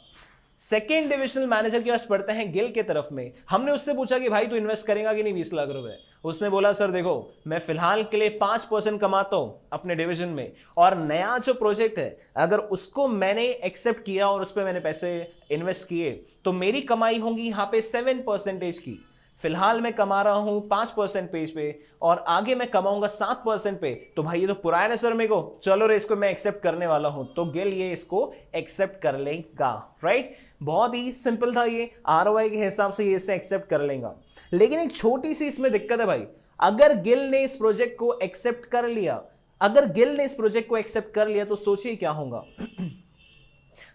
सेकेंड डिविजनल मैनेजर के पास पढ़ते हैं गिल के तरफ में। हमने उससे पूछा कि भाई तू इन्वेस्ट करेगा कि नहीं 20 लाख रुपए? उसने बोला सर देखो मैं फिलहाल के लिए 5% कमाता हूं अपने डिवीजन में, और नया जो प्रोजेक्ट है अगर उसको मैंने एक्सेप्ट किया और उस पर मैंने पैसे इन्वेस्ट किए तो मेरी कमाई होंगी यहां पे 7% की। फिलहाल मैं कमा रहा हूं 5% पेज पे और आगे मैं कमाऊंगा 7% पे, तो भाई ये तो पुराना है सर मेरे को, चलो रे इसको मैं एक्सेप्ट करने वाला हूं। तो गिल ये इसको एक्सेप्ट कर लेगा। राइट, बहुत ही सिंपल था ये, आरओआई के हिसाब से ये इसे एक्सेप्ट कर लेगा। लेकिन एक छोटी सी इसमें दिक्कत है भाई, अगर गिल ने इस प्रोजेक्ट को एक्सेप्ट कर लिया, अगर गिल ने इस प्रोजेक्ट को एक्सेप्ट कर लिया तो सोचिए क्या होगा।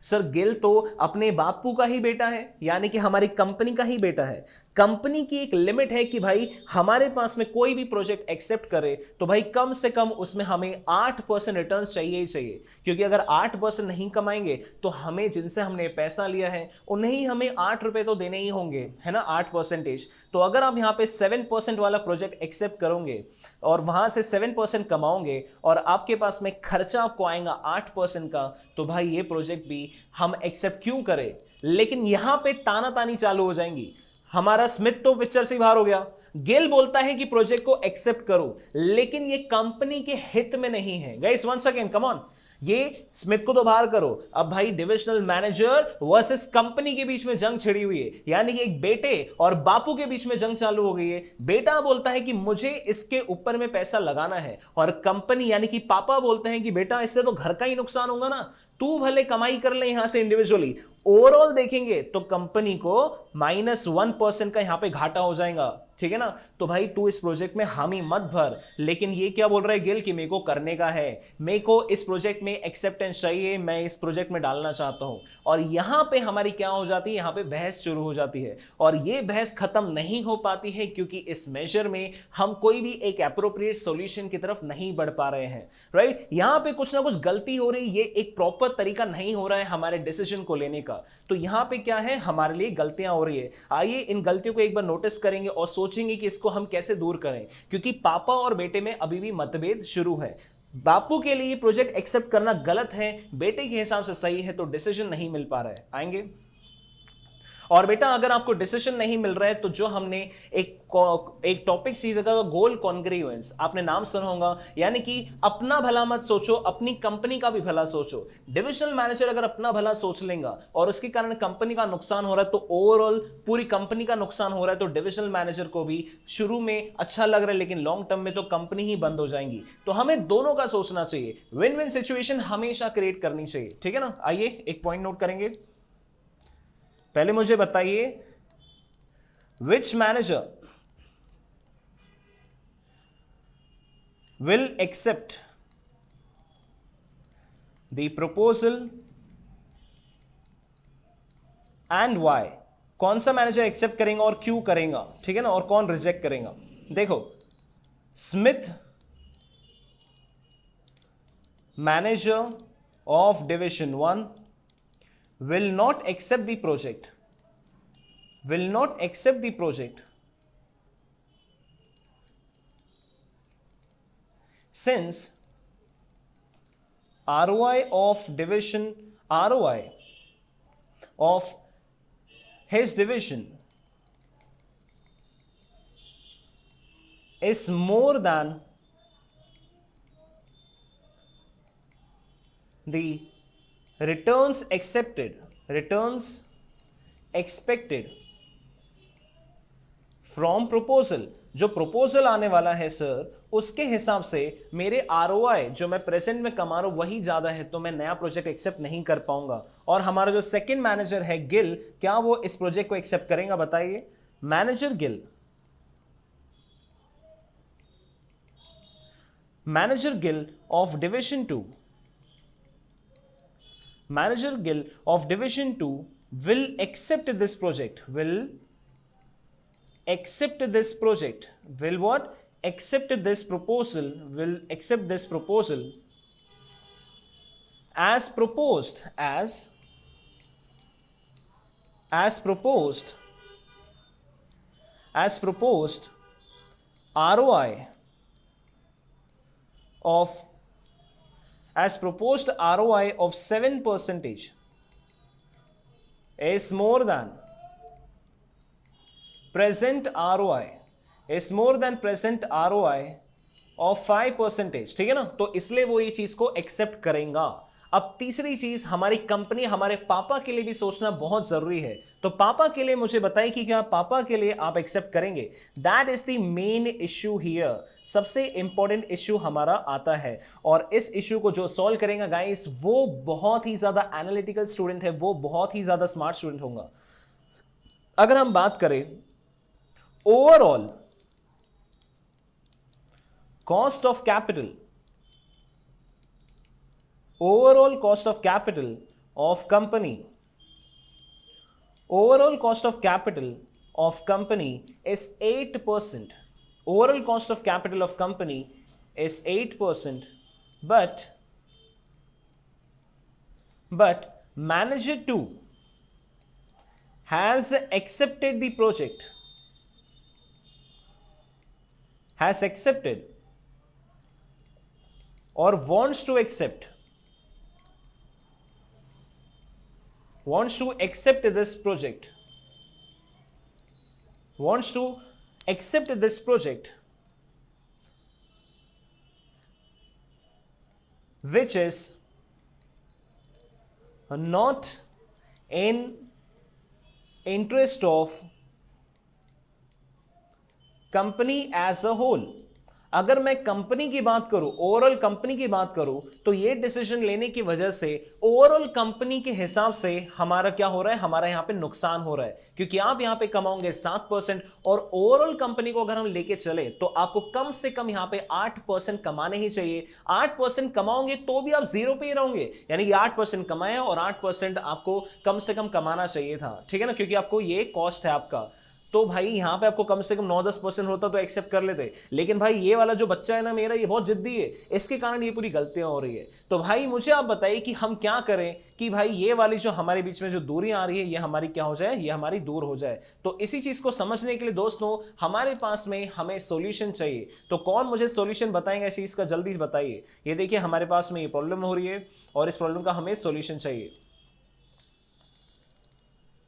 सर गिल तो अपने बापू का ही बेटा है, यानी कि हमारी कंपनी का ही बेटा है। कंपनी की एक लिमिट है कि भाई हमारे पास में कोई भी प्रोजेक्ट एक्सेप्ट करे तो भाई कम से कम उसमें हमें 8% रिटर्न्स चाहिए ही चाहिए, क्योंकि अगर 8% नहीं कमाएंगे तो हमें जिनसे हमने पैसा लिया है उन्हें ही हमें 8 रुपए तो देने ही होंगे, है ना, 8%। तो अगर आप यहाँ पे 7% वाला प्रोजेक्ट एक्सेप्ट करोगे और वहां से 7% कमाओगे और आपके पास में खर्चा आपको आएगा 8% का, तो भाई ये प्रोजेक्ट भी हम एक्सेप्ट क्यों करें? लेकिन यहां पे ताना तानी चालू हो जाएंगी। हमारा स्मिथ तो पिक्चर से बाहर हो गया, गिल बोलता है कि प्रोजेक्ट को एक्सेप्ट करो, लेकिन ये कंपनी के हित में नहीं है। Guys once again come on, ये स्मिथ को तो बाहर करो, अब भाई डिविजनल मैनेजर वर्सेस कंपनी के बीच में जंग छिड़ी हुई है, यानी कि एक बेटे और बापू के बीच में जंग चालू हो गई है। बेटा बोलता है कि मुझे इसके ऊपर में पैसा लगाना है, और कंपनी यानी कि पापा बोलते हैं कि बेटा इससे तो घर का ही नुकसान होगा ना, तू भले कमाई कर ले यहां से इंडिविजुअली, ओवरऑल देखेंगे तो कंपनी को -1% का यहां पे घाटा हो जाएगा, ठीक है ना। तो भाई तू इस प्रोजेक्ट में हामी मत भर। लेकिन ये क्या बोल रहा है गिल कि मेरे को करने का है, मेरे को इस प्रोजेक्ट में एक्सेप्टेंस चाहिए, मैं इस प्रोजेक्ट में डालना चाहता हूं। और यहां पे हमारी क्या हो जाती है, यहां पे बहस शुरू हो जाती है, और ये बहस खत्म नहीं हो पाती है क्योंकि इस मेजर में हम कोई भी एक एप्रोप्रिएट सॉल्यूशन की तरफ नहीं बढ़ पा रहे हैं। राइट, यहां पे कुछ ना कुछ गलती हो रही, ये एक प्रॉपर तरीका नहीं हो रहा है हमारे डिसीजन को लेने का। तो यहां पे क्या है, हमारे लिए गलतियां हो रही है। आइए इन गलतियों को एक बार नोटिस करेंगे और सोचेंगे कि इसको हम कैसे दूर करें, क्योंकि पापा और बेटे में अभी भी मतभेद शुरू है। बापू के लिए प्रोजेक्ट एक्सेप्ट करना गलत है, बेटे के हिसाब से सही है, तो डिसीजन नहीं मिल पा रहा है। आएंगे। और बेटा अगर आपको डिसीजन नहीं मिल रहा है तो जो हमने एक टॉपिक सीखा था गोल कॉन्ग्रुएंस, आपने नाम सुना होगा, यानी कि अपना भला मत सोचो, अपनी कंपनी का भी भला सोचो। डिविजनल मैनेजर अगर अपना भला सोच लेगा और उसके कारण कंपनी का नुकसान हो रहा है तो ओवरऑल पूरी कंपनी का नुकसान हो रहा है, तो डिविजनल मैनेजर को भी शुरू में अच्छा लग रहा है लेकिन लॉन्ग टर्म में तो कंपनी ही बंद हो जाएंगी। तो हमें दोनों का सोचना चाहिए, विन विन सिचुएशन हमेशा क्रिएट करनी चाहिए, ठीक है ना। आइए एक पॉइंट नोट करेंगे। पहले मुझे बताइए विच manager will accept the proposal and why, कौन सा मैनेजर एक्सेप्ट करेगा और क्यों करेगा, ठीक है ना, और कौन रिजेक्ट करेगा। देखो Smith manager of division 1 will not accept the project, will not accept the project since ROI of his division is more than the returns expected from proposal। जो प्रपोजल आने वाला है सर, उसके हिसाब से मेरे आरओआई जो मैं प्रेजेंट में कमा रहा हूं वही ज्यादा है, तो मैं नया प्रोजेक्ट एक्सेप्ट नहीं कर पाऊंगा। और हमारा जो सेकंड मैनेजर है गिल, क्या वो इस प्रोजेक्ट को एक्सेप्ट करेगा बताइए? Manager Gill of division 2 will accept this project, will accept this proposal as proposed ROI of 7% is more than present ROI of 5%। ठीक है ना? तो इसलिए वो ये चीज को एक्सेप्ट करेगा। अब तीसरी चीज, हमारी कंपनी हमारे पापा के लिए भी सोचना बहुत जरूरी है। तो पापा के लिए मुझे बताइए कि क्या पापा के लिए आप एक्सेप्ट करेंगे? That is the main issue here. सबसे इंपॉर्टेंट इश्यू हमारा आता है, और इस इश्यू को जो सॉल्व करेगा गाइस, वो बहुत ही ज्यादा एनालिटिकल स्टूडेंट है, वो बहुत ही ज्यादा स्मार्ट स्टूडेंट होगा। अगर हम बात करें overall cost of capital of company is 8%. Overall cost of capital of company is 8%, but manager 2 has accepted the project, or wants to accept this project, which is not in interest of company as a whole। अगर मैं company की बात करूं, overall company की बात करूं, तो ये डिसीजन लेने की वजह से ओवरऑल कंपनी के हिसाब से हमारा क्या हो रहा है? हमारा यहां पे नुकसान हो रहा है, क्योंकि आप यहां पे कमाओगे 7%, और ओवरऑल कंपनी को अगर हम लेके चले तो आपको कम से कम यहां पे 8% कमाने ही चाहिए। 8% कमाओगे तो भी आप जीरो पे ही रहोगे, यानी 8% कमाए और 8% आपको कम से कम कमाना चाहिए था। ठीक है ना? क्योंकि आपको ये कॉस्ट है आपका। तो भाई यहां पे आपको कम से कम 9-10% होता तो एक्सेप्ट कर लेते, लेकिन भाई ये वाला जो बच्चा है ना मेरा, ये बहुत जिद्दी है, इसके कारण ये पूरी गलतियां हो रही है। तो भाई मुझे आप बताइए कि हम क्या करें कि भाई ये वाली जो हमारे बीच में जो दूरियां आ रही है, ये हमारी क्या हो जाए? ये हमारी दूर हो जाए। तो इसी चीज को समझने के लिए दोस्तों हमारे पास में हमें सॉल्यूशन चाहिए। तो कौन मुझे सॉल्यूशन बताएगा इस चीज का? जल्दी से बताइए। ये देखिए हमारे पास में ये प्रॉब्लम हो रही है और इस प्रॉब्लम का हमें सॉल्यूशन चाहिए।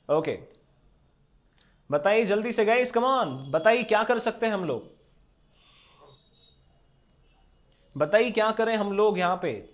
ओके, बताइए जल्दी से गाइस, कम ऑन, बताइए क्या कर सकते हैं हम लोग? बताइए क्या करें हम लोग यहां पे?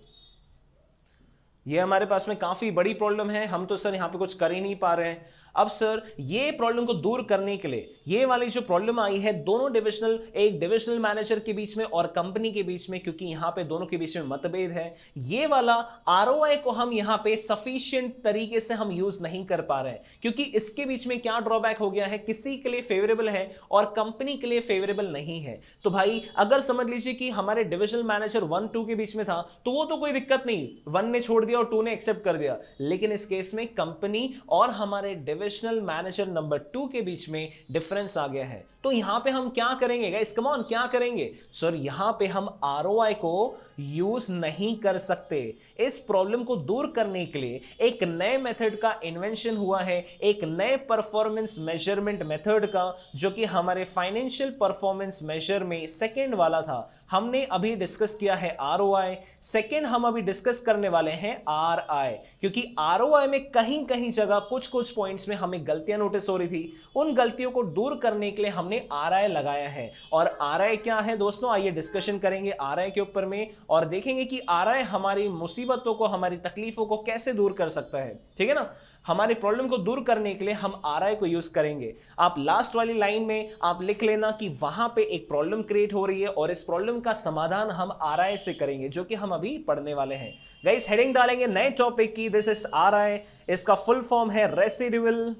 ये हमारे पास में काफी बड़ी प्रॉब्लम है, हम तो सर यहां पे कुछ कर ही नहीं पा रहे हैं। अब सर ये प्रॉब्लम को दूर करने के लिए, ये वाली जो प्रॉब्लम आई है दोनों डिविजनल, एक डिविजनल मैनेजर के बीच में और कंपनी के बीच में, क्योंकि यहां पे दोनों के बीच में मतभेद है, ये वाला आरओआई को हम यहां पे सफिशिएंट तरीके से हम यूज नहीं कर पा रहे हैं, क्योंकि इसके बीच में क्या ड्रॉबैक हो गया है? किसी के लिए फेवरेबल है और कंपनी के लिए फेवरेबल नहीं है। तो भाई अगर समझ लीजिए कि हमारे डिविजनल मैनेजर 1-2 के बीच में था तो वो तो कोई दिक्कत नहीं, 1 ने छोड़ दिया और 2 ने एक्सेप्ट कर दिया, लेकिन इस केस में कंपनी और हमारे डिविजनल मैनेजर नंबर 2 के बीच में डिफरेंस आ गया है। तो यहां पे हम क्या करेंगे गाइस, कम ऑन, क्या करेंगे सर, यहां पे हम आरओआई को यूज नहीं कर सकते। इस प्रॉब्लम को दूर करने के लिए एक नए मेथड का इन्वेंशन हुआ है, एक नए परफॉर्मेंस मेजरमेंट मेथड का, जो कि हमारे फाइनेंशियल परफॉर्मेंस मेजर में सेकंड वाला था। हमने अभी डिस्कस किया है आरओआई, सेकंड हम अभी डिस्कस करने वाले हैं आरआई, क्योंकि आरओआई में कहीं कहीं जगह कुछ कुछ पॉइंट्स में हमें गलतियां नोटिस हो रही थी। उन गलतियों को दूर करने के लिए हमने आरआई लगाया है। और आरआई क्या है दोस्तों, आइए डिस्कशन करेंगे आरआई के ऊपर में और देखेंगे कि आरआई हमारी मुसीबतों को, हमारी तकलीफों को कैसे दूर कर सकता है। ठीक है ना, हमारी प्रॉब्लम को दूर करने के लिए हम आरआई को यूज करेंगे। आप लास्ट वाली लाइन में आप लिख लेना कि वहां पे एक प्रॉब्लम क्रिएट हो रही है और इस प्रॉब्लम का समाधान हम आरआई से करेंगे, जो कि हम अभी पढ़ने वाले हैं। गाइस हेडिंग डालेंगे नए टॉपिक की, दिस इज आरआई। इसका फुल फॉर्म है residual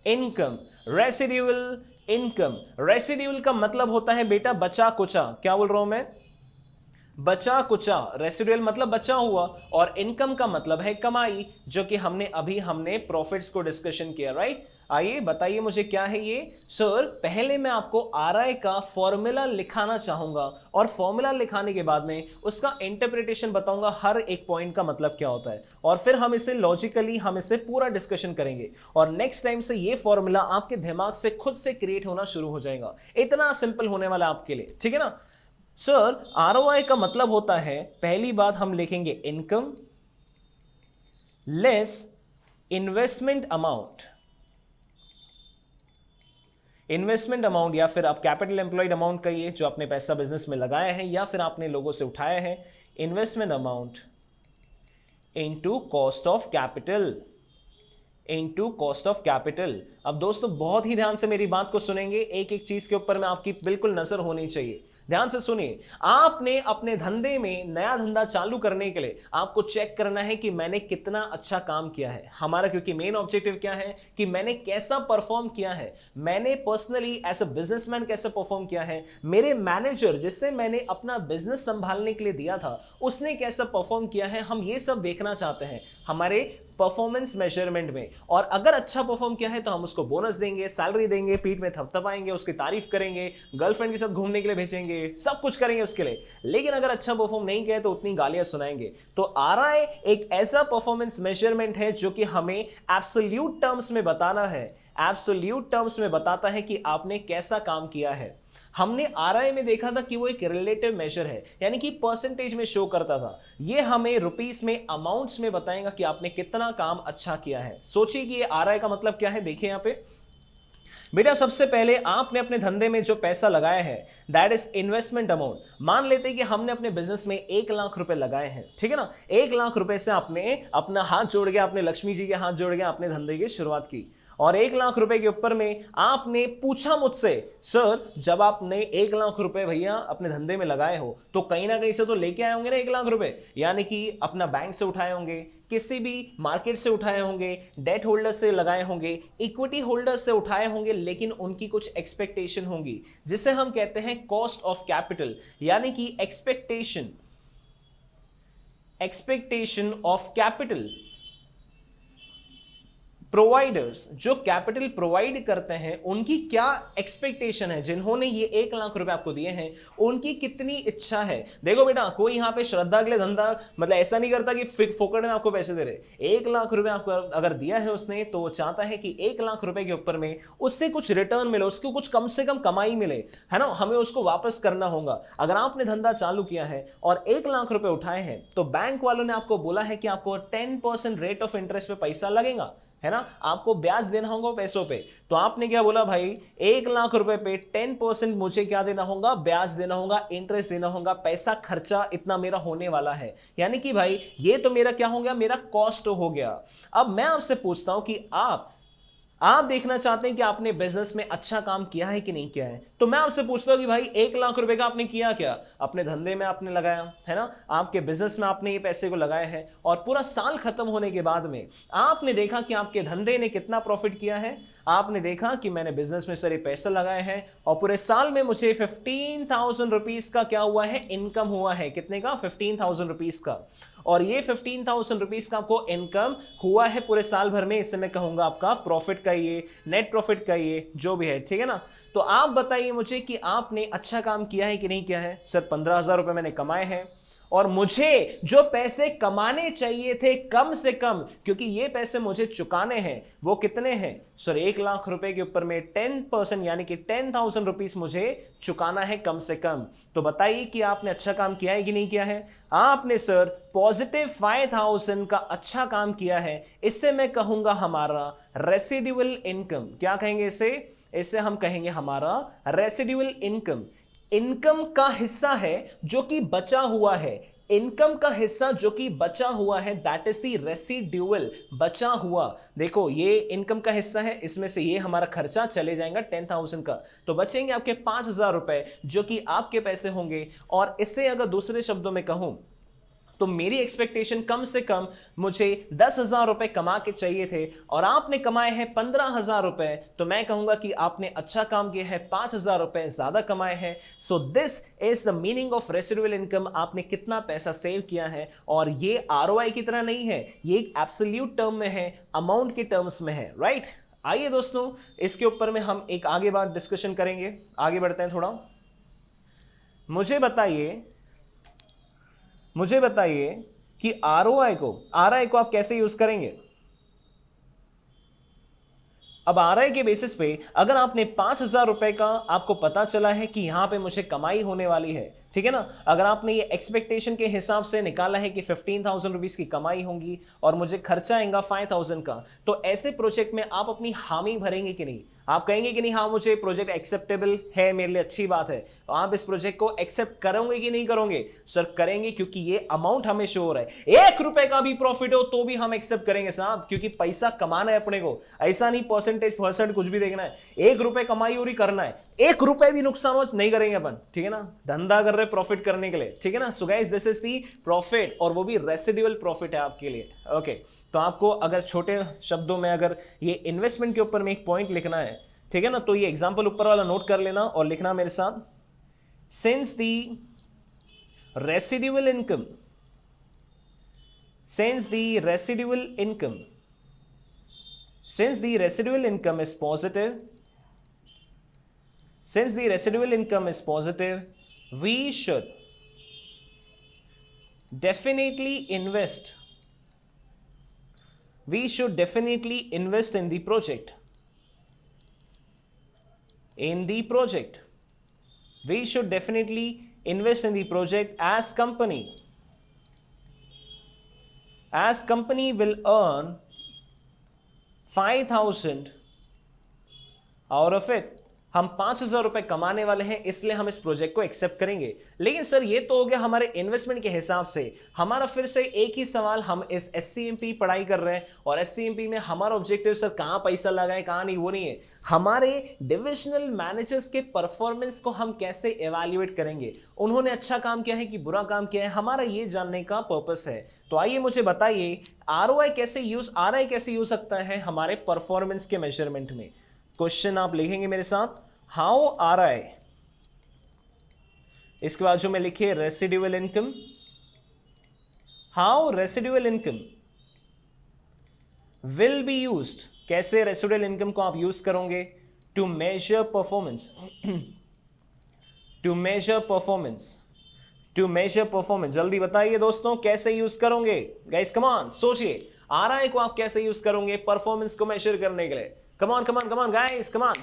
income. Residual income, residual का मतलब होता है बेटा बचा कुचा। क्या बोल रहा हूं मैं, बचा कुचा। रेसिडुअल मतलब बचा हुआ, और इनकम का मतलब है कमाई, जो कि हमने प्रॉफिट्स को डिस्कशन किया, राइट। आइए बताइए मुझे क्या है ये सर। पहले मैं आपको आरआई का फॉर्मूला लिखाना चाहूंगा और फॉर्मूला लिखाने के बाद में उसका इंटरप्रिटेशन बताऊंगा, हर एक पॉइंट का मतलब क्या होता है, और फिर हम इसे लॉजिकली हम इसे पूरा डिस्कशन करेंगे। और नेक्स्ट टाइम से ये फॉर्मूला आपके दिमाग से खुद से क्रिएट होना शुरू हो जाएगा। इतना सिंपल होने वाला आपके लिए, ठीक है ना सर। आरओआई का मतलब होता है, पहली बात हम लिखेंगे income less investment amount. Investment amount या फिर आप कैपिटल एम्प्लॉयड अमाउंट कहिए, जो आपने पैसा बिजनेस में लगाया है या फिर आपने लोगों से उठाया है। Investment amount into cost of capital, into cost of capital. अब दोस्तों बहुत ही ध्यान से मेरी बात को सुनेंगे, एक एक चीज के ऊपर में आपकी बिल्कुल नजर होनी चाहिए। ध्यान से सुनिए, आपने अपने धंधे में नया धंधा चालू करने के लिए आपको चेक करना है कि मैंने कितना अच्छा काम किया है। हमारा क्योंकि मेन ऑब्जेक्टिव क्या है कि मैंने कैसा परफॉर्म किया है, मैंने पर्सनली एज अ बिजनेसमैन कैसे परफॉर्म किया है, मेरे मैनेजर जिससे मैंने अपना बिजनेस संभालने के लिए दिया था उसने कैसा परफॉर्म किया है। हम ये सब देखना चाहते हैं हमारे परफॉर्मेंस मेजरमेंट में। और अगर अच्छा परफॉर्म किया है तो हम उसको बोनस देंगे, सैलरी देंगे, पीठ में थपथपाएंगे, उसकी तारीफ करेंगे, गर्लफ्रेंड के साथ घूमने के लिए भेजेंगे, सब कुछ करेंगे उसके लिए। लेकिन अगर अच्छा परफॉर्म नहीं किया तो उतनी गालियां सुनाएंगे। तो आरआई एक ऐसा परफॉर्मेंस मेजरमेंट है जो कि हमें एब्सोल्यूट टर्म्स में बताना है, एब्सोल्यूट टर्म्स में बताता है कि आपने कैसा काम किया है। हमने आरआई में देखा था कि वो एक रिलेटिव मेजर है, यानी कि परसेंटेज में शो करता था। ये हमें रुपीस में, अमाउंट्स में बताएगा कि आपने कितना काम अच्छा किया है। सोचिए कि ये आरआई का मतलब क्या है। देखिए यहां पे बेटा, सबसे पहले आपने अपने धंधे में जो पैसा लगाया है दैट इज इन्वेस्टमेंट अमाउंट। मान लेते हैं कि हमने अपने बिजनेस में 1 लाख रुपए लगाए हैं, ठीक है ना। 1 लाख रुपए से आपने अपना हाथ जोड़ के, आपने लक्ष्मी जी के हाथ जोड़ के अपने धंधे की शुरुआत की। और 1 लाख रुपए के ऊपर में आपने पूछा मुझसे, सर जब आपने 1 लाख रुपए भैया अपने धंधे में लगाए हो तो कहीं ना कहीं से तो लेके आए होंगे ना 1 लाख रुपए, यानी कि अपना बैंक से उठाए होंगे, किसी भी मार्केट से उठाए होंगे, डेट होल्डर से लगाए होंगे, इक्विटी होल्डर से उठाए होंगे, लेकिन उनकी कुछ एक्सपेक्टेशन होंगी जिसे हम कहते हैं कॉस्ट ऑफ कैपिटल, यानी कि एक्सपेक्टेशन ऑफ कैपिटल। प्रोवाइडर्स जो कैपिटल प्रोवाइड करते हैं उनकी क्या एक्सपेक्टेशन है, जिन्होंने ये 1 लाख रुपए आपको दिए हैं उनकी कितनी इच्छा है। देखो बेटा, कोई यहां पे श्रद्धा के लिए धंधा मतलब ऐसा नहीं करता कि फोकट में आपको पैसे दे रहे। 1 लाख रुपए आपको अगर दिया है उसने तो वो चाहता है कि 1 लाख रुपए के ऊपर में उससे कुछ रिटर्न मिले, उसको कुछ कम से कम कमाई मिले, है ना। हमें उसको वापस करना होगा। अगर आपने धंधा चालू किया है और 1 लाख रुपए उठाए हैं तो बैंक वालों ने आपको बोला है कि आपको 10% रेट ऑफ इंटरेस्ट पे पैसा लगेगा, है ना, आपको ब्याज देना होगा पैसों पे। तो आपने क्या बोला भाई, 1 लाख रुपए पे 10% मुझे क्या देना होगा, ब्याज देना होगा, इंटरेस्ट देना होगा, पैसा खर्चा इतना मेरा होने वाला है। यानी कि भाई ये तो मेरा क्या हो गया, मेरा कॉस्ट हो गया। अब मैं आपसे पूछता हूं कि आप देखना चाहते हैं कि आपने बिजनेस में अच्छा काम किया है कि नहीं किया है। तो मैं आपसे पूछता हूं कि भाई 1 लाख रुपए का आपने किया क्या, अपने धंधे में आपने लगाया, है ना, आपके बिजनेस में आपने ये पैसे को लगाया है, और पूरा साल खत्म होने के बाद में आपने देखा कि आपके धंधे ने कितना प्रॉफिट किया है। आपने देखा कि मैंने बिजनेस में सारे पैसा लगाए हैं और पूरे साल में मुझे 15,000 रुपीज का क्या हुआ है, इनकम हुआ है। कितने का, 15,000 रुपीज का। और ये 15,000 रुपीज का आपको इनकम हुआ है पूरे साल भर में, इससे मैं कहूंगा आपका प्रॉफिट का ये, नेट प्रॉफिट का ये जो भी है, ठीक है ना। तो आप बताइए मुझे कि आपने अच्छा काम किया है कि नहीं किया है। सर 15,000 रुपए मैंने कमाए हैं और मुझे जो पैसे कमाने चाहिए थे कम से कम, क्योंकि ये पैसे मुझे चुकाने हैं, वो कितने हैं सर 1,00,000 रुपए के ऊपर में 10% यानी कि 10,000 रुपीज मुझे चुकाना है कम से कम। तो बताइए कि आपने अच्छा काम किया है कि नहीं किया है। आपने सर पॉजिटिव 5,000 का अच्छा काम किया है, इससे मैं कहूंगा हमारा रेसिडुअल इनकम। क्या कहेंगे इसे हम कहेंगे हमारा रेसिडुअल इनकम। इनकम का हिस्सा है जो कि बचा हुआ है, इनकम का हिस्सा जो कि बचा हुआ है, दैट इज द रेसिड्यूअल, बचा हुआ। देखो ये इनकम का हिस्सा है, इसमें से ये हमारा खर्चा चले जाएगा 10,000 का, तो बचेंगे आपके 5,000 रुपए जो कि आपके पैसे होंगे। और इससे अगर दूसरे शब्दों में कहूं तो मेरी एक्सपेक्टेशन कम से कम मुझे 10,000 रुपए कमा के चाहिए थे और आपने कमाए हैं 15,000 रुपए, तो मैं कहूंगा कि आपने अच्छा काम किया है, 5,000 रुपए ज्यादा कमाए हैं। So this is the meaning of residual income. आपने कितना पैसा सेव किया है, और ये आरओआई की तरह नहीं है, ये एक एब्सोल्यूट टर्म में है, अमाउंट के टर्म्स में है, राइट। आइए दोस्तों इसके ऊपर में हम एक आगे बात डिस्कशन करेंगे, आगे बढ़ते हैं थोड़ा। मुझे बताइए कि आरओआई को आप कैसे यूज करेंगे। अब आरआई के बेसिस पे अगर आपने 5,000 रुपए का आपको पता चला है कि यहां पे मुझे कमाई होने वाली है, ठीक है ना, अगर आपने ये एक्सपेक्टेशन के हिसाब से निकाला है कि 15,000 रुपीज की कमाई होंगी और मुझे खर्चा आएगा 5,000 का, तो ऐसे प्रोजेक्ट में आप अपनी हामी भरेंगे कि नहीं। आप कहेंगे कि नहीं हाँ मुझे प्रोजेक्ट एक्सेप्टेबल है, मेरे लिए अच्छी बात है, तो आप इस प्रोजेक्ट को एक्सेप्ट करोगे कि नहीं करोगे। सर करेंगे, क्योंकि ये अमाउंट हमें शो हो रहा है। 1 रुपए का भी प्रॉफिट हो तो भी हम एक्सेप्ट करेंगे साहब, क्योंकि पैसा कमाना है अपने को, ऐसा नहीं परसेंटेज कुछ भी देखना है। 1 रुपए कमाई हो रही करना है, 1 रुपए भी नुकसान हो नहीं करेंगे अपन, ठीक है ना। धंधा कर रहे प्रॉफिट करने के लिए, ठीक है ना। सो guys this is the profit, और वो भी रेसिडुअल प्रॉफिट है आपके लिए। ओके तो आपको अगर छोटे शब्दों में अगर ये इन्वेस्टमेंट के ऊपर में एक पॉइंट लिखना है, ठीक है ना, तो ये एग्जांपल ऊपर वाला नोट कर लेना और लिखना मेरे साथ। Since the residual income, since the residual income is positive, we should definitely invest in the project. We should definitely invest in the project as company will earn 5,000 out of it. हम 5,000 रुपए कमाने वाले हैं, इसलिए हम इस project को accept करेंगे। लेकिन सर ये तो हो गया हमारे इन्वेस्टमेंट के हिसाब से। हमारा फिर से एक ही सवाल, हम इस एससीएमपी पढ़ाई कर रहे हैं और एससीएमपी में हमारा ऑब्जेक्टिव सर कहां पैसा लगाए कहां नहीं, वो नहीं है। हमारे डिविजनल मैनेजर्स के परफॉर्मेंस को हम कैसे एवेल्युएट करेंगे, उन्होंने अच्छा काम किया है कि बुरा काम किया है, हमारा ये जानने का पर्पस है। तो आइए मुझे बताइए आरआई कैसे यूज सकता है हमारे परफॉर्मेंस के मेजरमेंट में। क्वेश्चन आप लिखेंगे मेरे साथ, हाउ आरआई, इसके बाद जो मैं लिखे residual income, how residual income will be used, कैसे रेसिडुअल इनकम को आप यूज करोगे टू मेजर परफॉर्मेंस, जल्दी बताइए दोस्तों कैसे यूज करोगे। गाइस कम ऑन सोचिए, आरआई को आप कैसे यूज करोगे परफॉर्मेंस को मेजर करने के लिए। Come on guys, come on.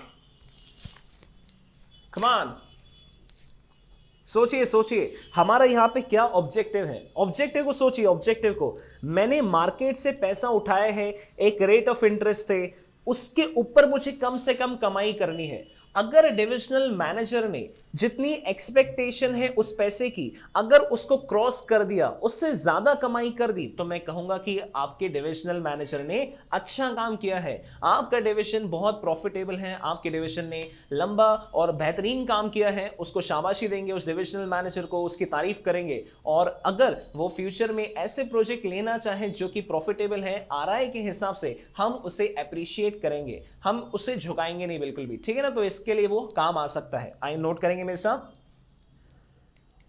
सोचिए हमारा यहां पे क्या ऑब्जेक्टिव है। ऑब्जेक्टिव को सोचिए, ऑब्जेक्टिव को मैंने मार्केट से पैसा उठाया है, एक रेट ऑफ इंटरेस्ट थे, उसके ऊपर मुझे कम से कम कमाई करनी है। अगर डिविजनल मैनेजर ने जितनी एक्सपेक्टेशन है उस पैसे की, अगर उसको क्रॉस कर दिया, उससे ज्यादा कमाई कर दी, तो मैं कहूंगा कि आपके डिविजनल मैनेजर ने अच्छा काम किया है, आपका डिवीजन बहुत प्रॉफिटेबल है, आपके डिवीजन ने लंबा और बेहतरीन काम किया है। उसको शाबाशी देंगे उस डिविजनल मैनेजर को, उसकी तारीफ करेंगे। और अगर वो फ्यूचर में ऐसे प्रोजेक्ट लेना चाहे जो कि प्रॉफिटेबल है, आरआई के हिसाब से हम उसे अप्रिशिएट करेंगे, हम उसे झुकाएंगे नहीं बिल्कुल भी, ठीक है ना। तो इसके लिए वो काम आ सकता है। आई नोट करेंगे मेरे साथ,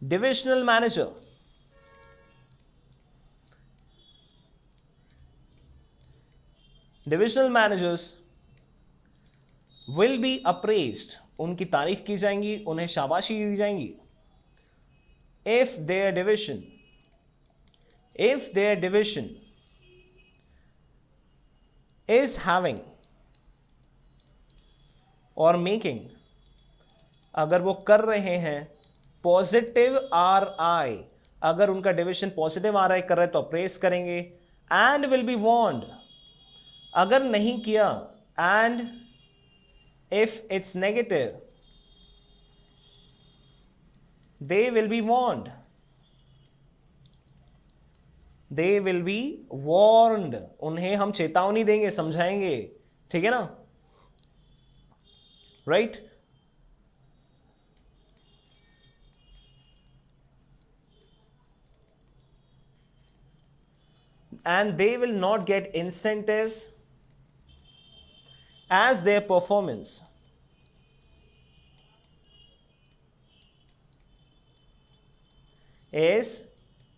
divisional manager divisional managers will be appraised, उनकी तारीफ की जाएंगी, उन्हें शाबाशी दी जाएंगी। If their division is having और मेकिंग, अगर वो कर रहे हैं पॉजिटिव RI, अगर उनका डिविजन पॉजिटिव RI कर रहे हैं तो अप्रेस करेंगे। एंड विल बी वॉर्न्ड, अगर नहीं किया, and if it's negative they will be warned, they will be warned, उन्हें हम चेतावनी देंगे, समझाएंगे, ठीक है ना, right. And they will not get incentives as their performance is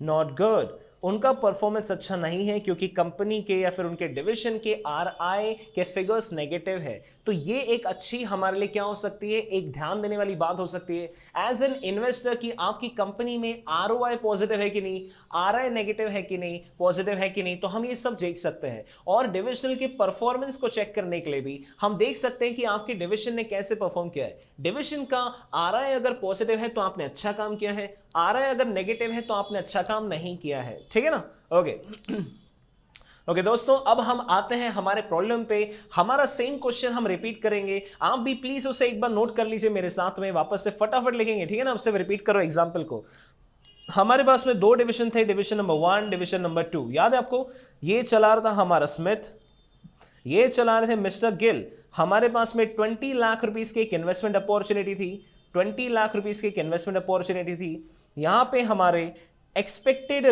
not good, उनका परफॉर्मेंस अच्छा नहीं है क्योंकि कंपनी के या फिर उनके डिवीजन के RI के फिगर्स नेगेटिव है। तो ये एक अच्छी हमारे लिए क्या हो सकती है, एक ध्यान देने वाली बात हो सकती है एज एन इन्वेस्टर कि आपकी कंपनी में ROI पॉजिटिव है कि नहीं, RI नेगेटिव है कि नहीं, पॉजिटिव है कि नहीं, तो हम ये सब देख सकते हैं। और डिविजनल के परफॉर्मेंस को चेक करने के लिए भी हम देख सकते हैं कि आपके डिविजन ने कैसे परफॉर्म किया है। डिविजन का RI अगर पॉजिटिव है तो आपने अच्छा काम किया है, RI अगर नेगेटिव है तो आपने अच्छा काम नहीं किया है, ठीक है ना। ओके दोस्तों, अब हम आते हैं हमारे प्रॉब्लम पे। हमारा सेम क्वेश्चन हम रिपीट करेंगे, आप भी प्लीज उसे एक बार नोट कर लीजिए मेरे साथ में, वापस से फटाफट लिखेंगे, ठीक है ना। अब से रिपीट करो एग्जांपल को। हमारे पास में दो डिवीजन थे, डिवीजन नंबर 1, डिवीजन नंबर 2, याद है आपको। ये चला रहा था हमारा स्मिथ, ये चला रहे थे मिस्टर गिल। हमारे पास में 20 लाख रुपीस की एक इन्वेस्टमेंट अपॉर्चुनिटी थी, 20 लाख रुपीस की एक इन्वेस्टमेंट अपॉर्चुनिटी थी। यहां पे हमारे एक्सपेक्टेड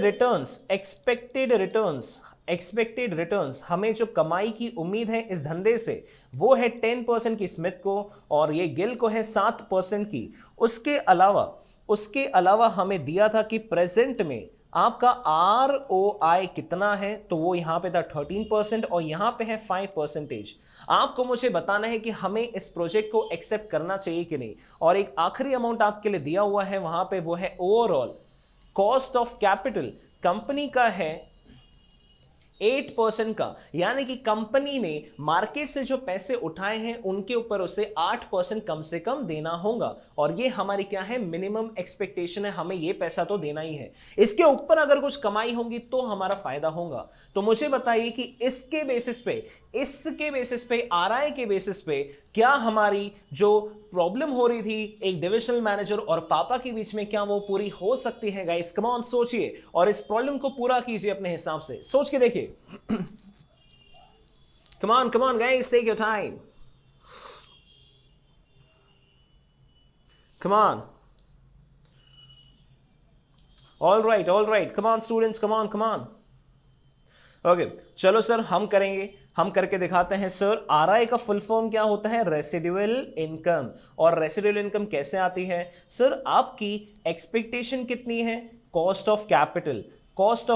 रिटर्न्स, हमें जो कमाई की उम्मीद है इस धंधे से वो है 10% की स्मिथ को, और ये गिल को है 7% की। उसके अलावा हमें दिया था कि प्रेजेंट में आपका ROI कितना है, तो वो यहां पे था 13% और यहां पे है 5%। आपको मुझे बताना है कि हमें इस प्रोजेक्ट को एक्सेप्ट करना चाहिए कि नहीं। और एक आखिरी अमाउंट आपके लिए दिया हुआ है वहां पे, वो है overall cost of capital, company का है 8% का, यानी कि कंपनी ने मार्केट से जो पैसे उठाए हैं उनके ऊपर उसे 8% कम से कम देना होगा। और ये हमारी क्या है, मिनिमम एक्सपेक्टेशन है, हमें ये पैसा तो देना ही है। इसके ऊपर अगर कुछ कमाई होगी तो हमारा फायदा होगा। तो मुझे बताइए कि इसके बेसिस पे RI के बेसिस पे क्या हमारी जो प्रॉब्लम हो रही थी एक डिविजनल मैनेजर और पापा के बीच में, क्या वो पूरी हो सकती है। गाइस कम ऑन सोचिए और इस प्रॉब्लम को पूरा कीजिए अपने हिसाब से, सोच के देखिए। come on guys, take your time, come on, all right, come on students, come on। Okay चलो सर, हम करके दिखाते हैं। सर RI का फुल फॉर्म क्या होता है, रेसिडुअल इनकम। और रेसिडुअल इनकम कैसे आती है सर, आपकी एक्सपेक्टेशन कितनी है, कॉस्ट ऑफ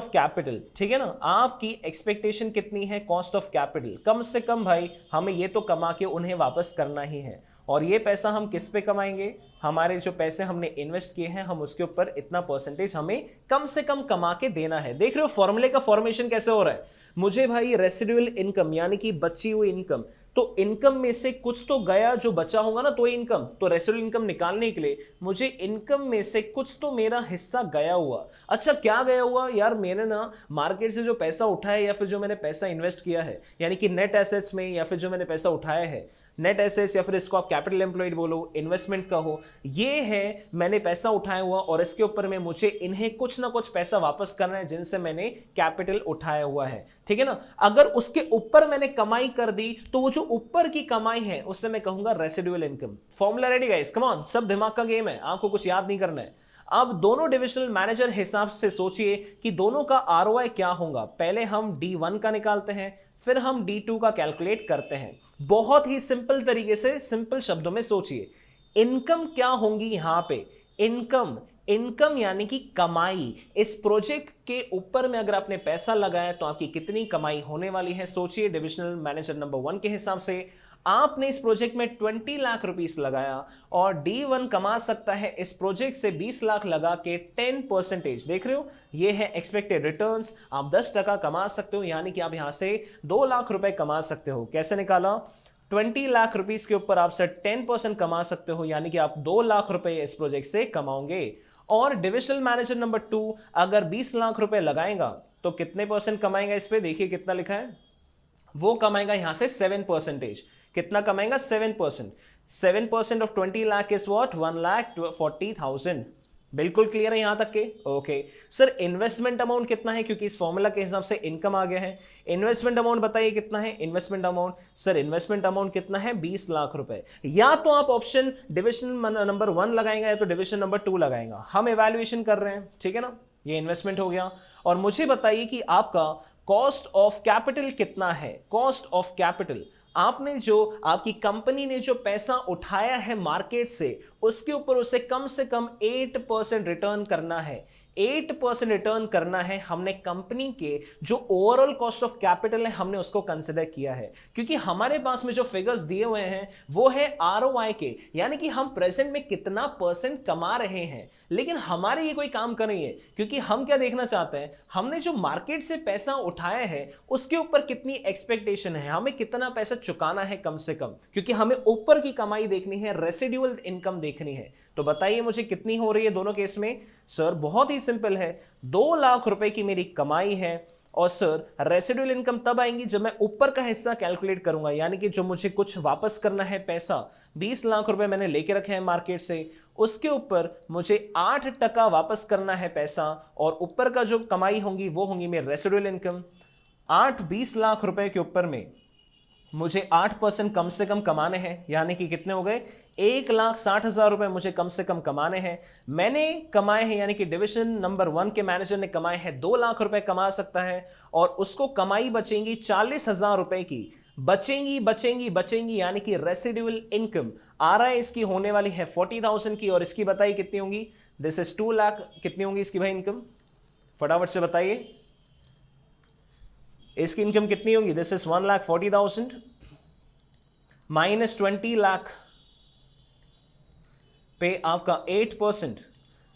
कैपिटल, ठीक है ना। आपकी एक्सपेक्टेशन कितनी है, कॉस्ट ऑफ कैपिटल, कम से कम भाई हमें ये तो कमा के उन्हें वापस करना ही है। और ये पैसा हम किस पे कमाएंगे, हमारे जो पैसे हमने इन्वेस्ट किए हैं हम उसके ऊपर इतना परसेंटेज हमें कम से कम कमा के देना है। देख रहे हो फॉर्मूले का फॉर्मेशन कैसे हो रहा है। मुझे भाई रेसिडुअल इनकम यानी कि बची हुई इनकम, तो इनकम में से कुछ तो गया, जो बचा होगा ना तो इनकम, तो रेसिडुअल इनकम निकालने के लिए मुझे इनकम में से कुछ तो मेरा हिस्सा गया हुआ। अच्छा क्या गया हुआ यार, मैंने ना मार्केट से जो पैसा उठाया या फिर जो मैंने पैसा इन्वेस्ट किया है, यानी कि नेट एसेट्स में, या फिर जो मैंने पैसा उठाया है नेट एसेट्स, या फिर इसको आप कैपिटल एम्प्लॉयड बोलो, इन्वेस्टमेंट का हो, ये है मैंने पैसा उठाया हुआ और इसके ऊपर में मुझे इन्हें कुछ ना कुछ पैसा वापस करना है जिनसे मैंने कैपिटल उठाया हुआ है, ठीक है ना। अगर उसके ऊपर मैंने कमाई कर दी तो वो जो ऊपर की कमाई है उससे मैं कहूंगा residual income. Formula ready guys, come on, सब दिमाग का गेम है, आपको कुछ याद नहीं करना है। अब दोनों डिविजनल मैनेजर हिसाब से सोचिए कि दोनों का ROI क्या होगा। पहले हम D1 का निकालते हैं, फिर हम D2 का कैलकुलेट करते हैं। बहुत ही सिंपल तरीके से, सिंपल शब्दों में सोचिए, इनकम क्या होंगी यहां पे, इनकम यानी कि कमाई, इस प्रोजेक्ट के ऊपर में अगर आपने पैसा लगाया तो आपकी कितनी कमाई होने वाली है। सोचिए, डिविजनल मैनेजर नंबर 1 के हिसाब से आपने इस प्रोजेक्ट में 20 लाख रुपीस लगाया और D1 कमा सकता है इस प्रोजेक्ट से 20 लाख लगा के 10%। देख रहे हो, ये है एक्सपेक्टेड रिटर्न्स। आप 10% कमा सकते हो, यानी कि आप यहां से 2 लाख रुपए कमा सकते हो। कैसे निकाला? 20 लाख रुपीस के ऊपर आप सर 10% कमा सकते हो, यानी कि आप 2 लाख रुपए इस प्रोजेक्ट से कमाओगे। और डिविजनल मैनेजर नंबर 2 अगर 20 लाख रुपए लगाएगा तो कितने परसेंट कमाएगा इस पे? देखिए कितना लिखा है, वो कमाएगा यहां से 7%। कितना कमाएगा? 7%। 7% ऑफ 20 लाख इज व्हाट? 1,40,000। बिल्कुल क्लियर है यहां तक के? ओके सर, इन्वेस्टमेंट अमाउंट कितना है? क्योंकि इस फॉर्मूला के हिसाब से इनकम आ गया है। इन्वेस्टमेंट अमाउंट बताइए कितना है? Investment amount sir, investment amount कितना है? 20 लाख रुपए। या तो आप ऑप्शन डिविजन नंबर 1 लगाएंगे या तो डिविजन नंबर 2 लगाएंगा। हम इवैल्यूएशन कर रहे हैं, ठीक है ना। ये इन्वेस्टमेंट हो गया। और मुझे बताइए कि आपका कॉस्ट ऑफ कैपिटल कितना है? कॉस्ट ऑफ कैपिटल, आपने जो आपकी कंपनी ने जो पैसा उठाया है मार्केट से, उसके ऊपर उसे कम से कम 8% रिटर्न करना है। 8% रिटर्न करना है। हमने कंपनी के जो ओवरऑल कॉस्ट ऑफ कैपिटल है हमने उसको कंसिडर किया है, क्योंकि हमारे पास में जो फिगर्स दिए हुए हैं वो है ROI के, यानी कि हम प्रेजेंट में कितना परसेंट कमा रहे हैं। लेकिन हमारे ये कोई काम कर रही है, क्योंकि हम क्या देखना चाहते हैं, हमने जो मार्केट से पैसा उठाया है उसके ऊपर कितनी एक्सपेक्टेशन है, हमें कितना पैसा चुकाना है कम से कम, क्योंकि हमें ऊपर की कमाई देखनी है, रेसिडुअल इनकम देखनी है। तो बताइए मुझे कितनी हो रही है दोनों केस में? सर बहुत ही सिंपल है, 2 लाख रुपए की मेरी कमाई है और सर रेसिडुअल इनकम तब आएंगी जब मैं ऊपर का हिस्सा कैलकुलेट करूंगा, यानी कि जो मुझे कुछ वापस करना है पैसा, 20 लाख रुपए मैंने लेके रखे हैं मार्केट से, उसके ऊपर मुझे 8% वापस करना है पैसा, और ऊपर का जो कमाई होंगी वो होंगी मेरी रेसिडुअल इनकम। 20 लाख रुपए के ऊपर में मुझे 8% कम से कम कमाने हैं, यानी कि कितने हो गए? 1,60,000 रुपए मुझे कम से कम कमाने हैं। मैंने कमाए हैं, यानी कि डिविजन नंबर 1 के मैनेजर ने कमाए हैं 2 लाख रुपए कमा सकता है, और उसको कमाई बचेंगी 40,000 रुपए की, बचेंगी, यानी कि रेसिडुअल इनकम RI इसकी होने वाली है 40,000 की, और इसकी बताइए कितनी होंगी? This is 2 lakh. कितनी होंगी इसकी भाई इनकम? फटाफट से बताइए, इसकी इनकम कितनी होगी? दिस इज 1,40,000 माइनस 20 लाख पे आपका 8%,